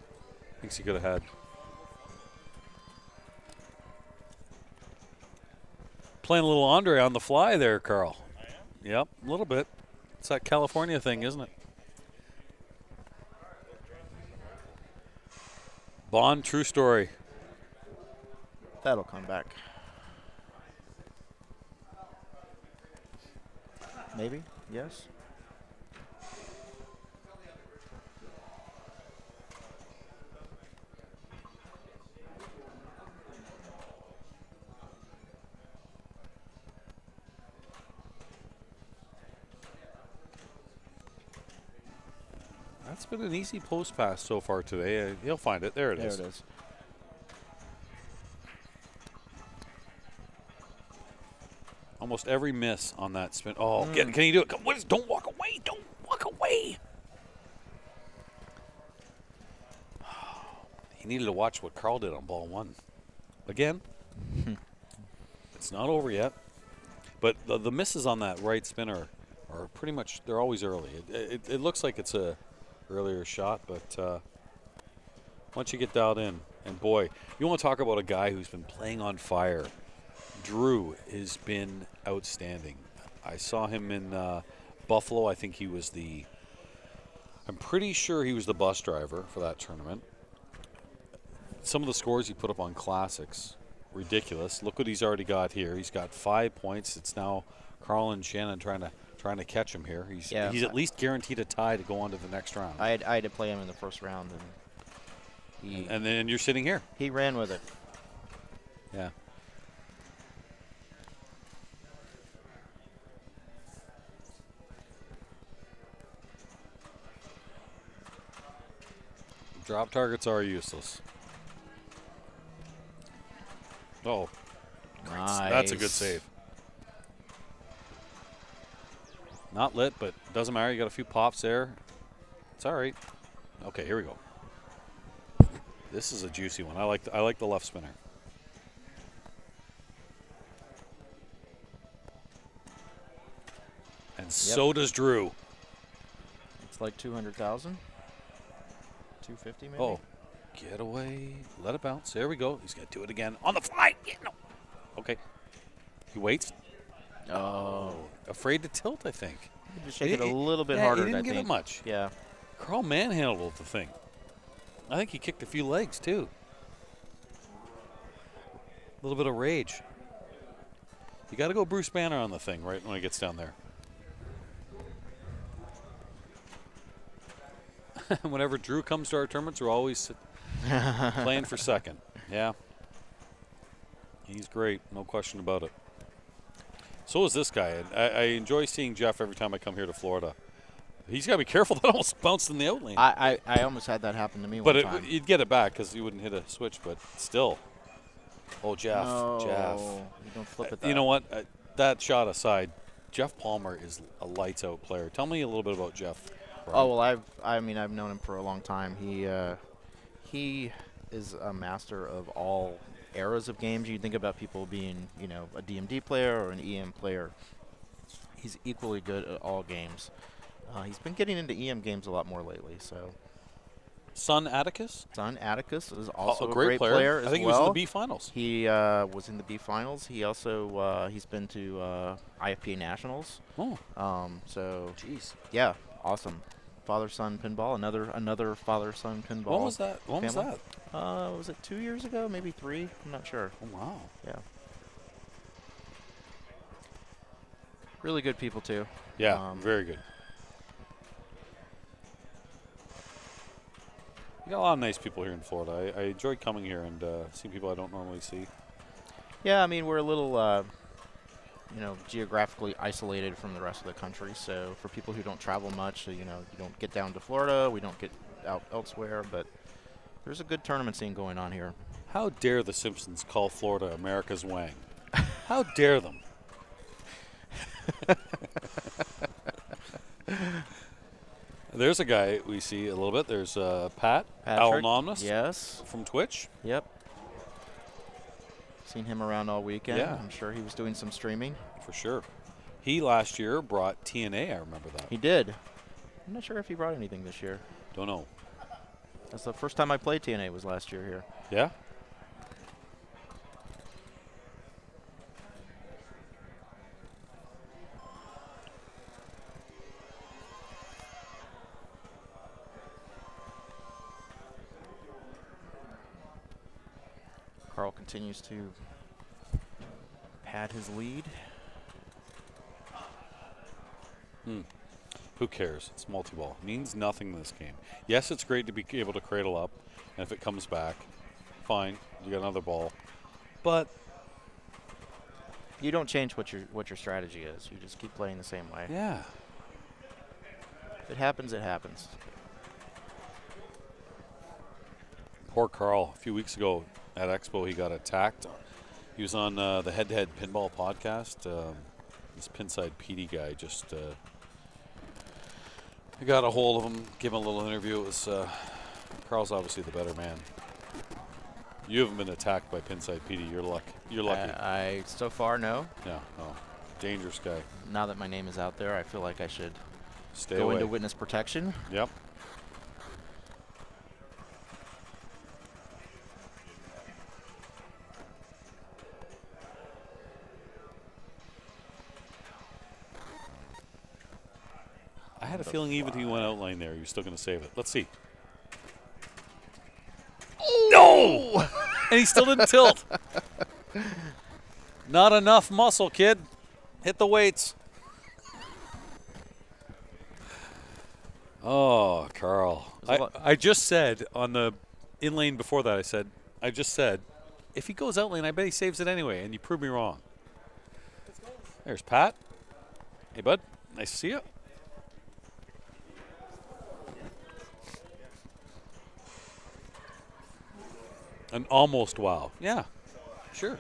thinks he could have had. Playing a little Andre on the fly there, Carl. I am? Yep, a little bit. It's that California thing, isn't it? Bond, true story. That'll come back. Maybe? Yes? That's been an easy post pass so far today. He'll find it. There it is. There it is. Almost every miss on that spin. Oh, can you do it? Don't walk away. Don't walk away. He needed to watch what Carl did on ball 1. Again, it's not over yet. But the misses on that right spinner are pretty much, they're always early. It looks like it's a earlier shot, but once you get dialed in, and boy, you want to talk about a guy who's been playing on fire. Drew has been outstanding. I saw him in Buffalo. I think he was I'm pretty sure he was the bus driver for that tournament. Some of the scores he put up on classics, ridiculous. Look what he's already got here. He's got 5 points. It's now Carl and Shannon trying to catch him here. He's at least guaranteed a tie to go on to the next round. I had to play him in the first round, and then you're sitting here. He ran with it. Yeah. Drop targets are useless. Oh, nice. That's a good save. Not lit, but doesn't matter. You got a few pops there. It's all right. Okay, here we go. This is a juicy one. I like the left spinner. And so does Drew. It's like 200,000. 250 maybe. Oh, get away. Let it bounce. There we go. He's going to do it again on the fly. Yeah, no. Okay. He waits. Oh. Afraid to tilt, I think. Just shake it a little bit harder, He didn't I get think. it much. Yeah. Carl manhandled the thing. I think he kicked a few legs, too. A little bit of rage. You got to go Bruce Banner on the thing right when it gets down there. Whenever Drew comes to our tournaments, we're always playing for second. Yeah. He's great, no question about it. So is this guy. I enjoy seeing Jeff every time I come here to Florida. He's got to be careful. That almost bounced in the out lane. I almost had that happen to me one time. But you'd get it back because you wouldn't hit a switch, but still. Oh, Jeff. No, Jeff. you don't flip it that. You know what? That shot aside, Jeff Palmer is a lights-out player. Tell me a little bit about Jeff. Oh, well, I've known him for a long time. He is a master of all eras of games. You think about people being, you know, a DMD player or an EM player. He's equally good at all games. He's been getting into EM games a lot more lately. So, Son Atticus? son Atticus is also a great player. as I think well. he was in the B finals. He was in the B finals. He also he's been to IFPA Nationals. Oh, So jeez. yeah, awesome. Father-son pinball. Another father-son pinball. When was that? When was family. that? Was it 2 years ago? Maybe 3? I'm not sure. Oh, wow. Yeah. Really good people too. Yeah, very good. You got a lot of nice people here in Florida. I enjoy coming here and seeing people I don't normally see. Yeah, I mean we're a little, you know, geographically isolated from the rest of the country. So for people who don't travel much, you know, you don't get down to Florida, we don't get out elsewhere, but there's a good tournament scene going on here. How dare the Simpsons call Florida America's Wang? How dare them? There's a guy we see a little bit. There's Pat Alnomnus Yes. from Twitch. Yep. Seen him around all weekend. Yeah. I'm sure he was doing some streaming. For sure. He last year brought TNA, I remember that. He did. I'm not sure if he brought anything this year. Don't know. That's the first time I played TNA was last year here. Yeah? Carl continues to pad his lead. Who cares? It's multi-ball. It means nothing in this game. Yes, it's great to be able to cradle up, and if it comes back, fine, you got another ball. But You don't change what your strategy is. You just keep playing the same way. yeah, If it happens, it happens. poor Carl. A few weeks ago at Expo, he got attacked. He was on the Head to Head Pinball podcast. This Pinside PD guy just got a hold of him, gave him a little interview. It was Carl's obviously the better man. You haven't been attacked by Pinside PD. You're lucky. I so far no. Yeah, no, dangerous guy. Now that my name is out there, I feel like I should Stay go away. into witness protection. Yep. I had a feeling even if he went outline there, he was still going to save it. Let's see. No! And he still didn't tilt. Not enough muscle, kid. Hit the weights. Oh, Carl. I just said on the in lane before that, I just said, if he goes out lane, I bet he saves it anyway, and you proved me wrong. There's Pat. Hey, bud. Nice to see you. An almost wow. Yeah, sure.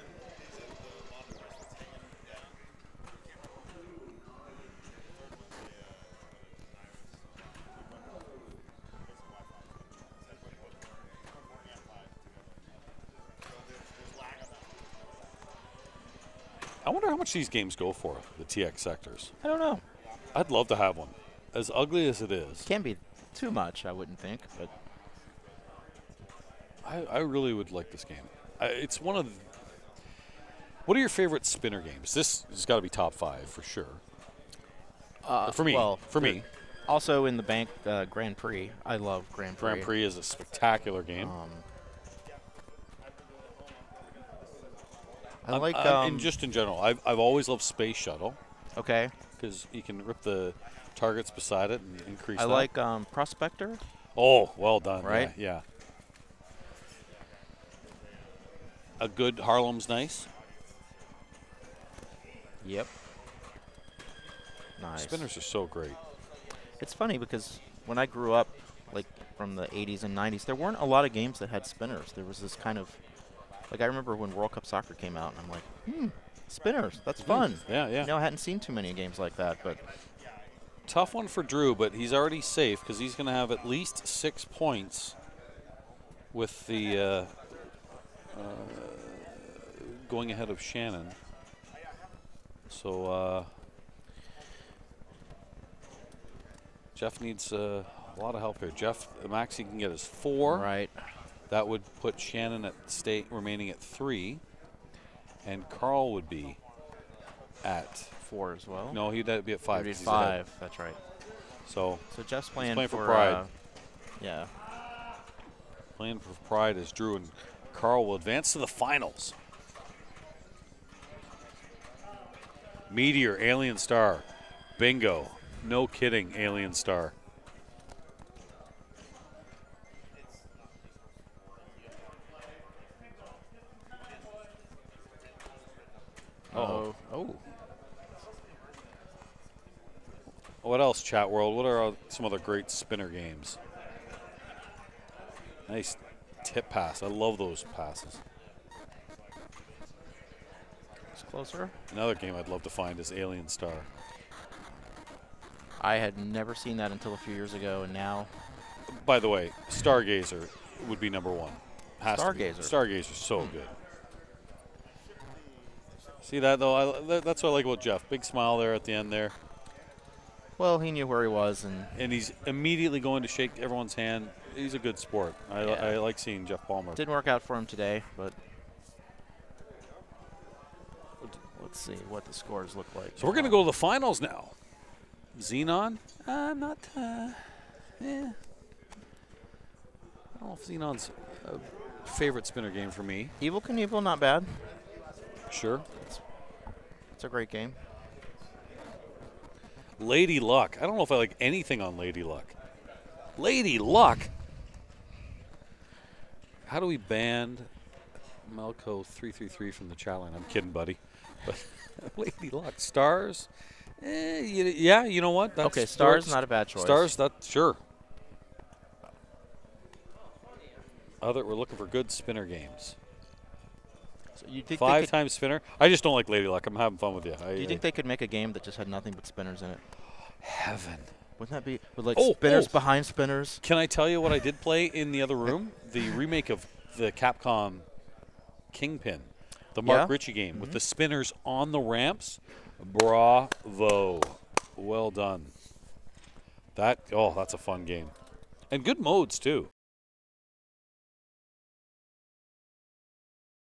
I wonder how much these games go for, the TX sectors. I don't know. I'd love to have one. As ugly as it is, Can't be too much, I wouldn't think, but I really would like this game. It's one of the, what are your favorite spinner games? This has got to be top 5 for sure. For me. well, For me. also in the bank Grand Prix. I love Grand Prix. Grand Prix is a spectacular game. I like and just in general, I've always loved Space Shuttle okay. because you can rip the targets beside it and increase I that. like Prospector. Oh, well done. Right? Yeah. A good Harlem's nice. Yep. Nice. Spinners are so great. It's funny because when I grew up, like from the 80s and 90s, there weren't a lot of games that had spinners. There was this kind of, like I remember when World Cup Soccer came out, and I'm like, spinners, that's fun. Yeah, yeah. You know, I hadn't seen too many games like that, but Tough one for Drew, but he's already safe because he's going to have at least 6 points with the going ahead of Shannon. So Jeff needs a lot of help here. Jeff, the max he can get is 4. Right. That would put Shannon at remaining at 3, and Carl would be at 4 as well. No, he'd be at 5. He'd be 'cause he's ahead. 5. That's right. So Jeff's playing, playing for pride. Yeah. Playing for pride is Drew, and Carl will advance to the finals. Meteor, Alien Star, bingo. No kidding, Alien Star. Uh-oh. Oh. What else, chat world? What are some other great spinner games? Nice tip pass. I love those passes. It's closer. Another game I'd love to find is Alien Star. I had never seen that until a few years ago, and now. By the way, Stargazer would be number 1. Stargazer. Stargazer's so good. See that though? That's what I like about Jeff. Big smile there at the end there. Well, he knew where he was, And he's immediately going to shake everyone's hand. He's a good sport. I like seeing Jeff Palmer. Didn't work out for him today, but let's see what the scores look like. So we're going to go to the finals now. Xenon? I'm not. Yeah. I don't know if Xenon's a favorite spinner game for me. Evil Knievel, not bad. Sure. It's a great game. Lady Luck. I don't know if I like anything on Lady Luck. Lady Luck? How do we ban Melco 333 from the chat line? I'm kidding, buddy. But Lady Luck. Stars? Yeah, you know what? That's okay, Stars, not a bad choice. Stars, that's sure. We're looking for good spinner games. So you think 5-time spinner? I just don't like Lady Luck. I'm having fun with you. Do you think they could make a game that just had nothing but spinners in it? Heaven. Wouldn't that be with like spinners behind spinners? Can I tell you what I did play in the other room? The remake of the Capcom Kingpin, the Mark Ritchie game with the spinners on the ramps. Bravo. Well done. That's a fun game. And good modes too.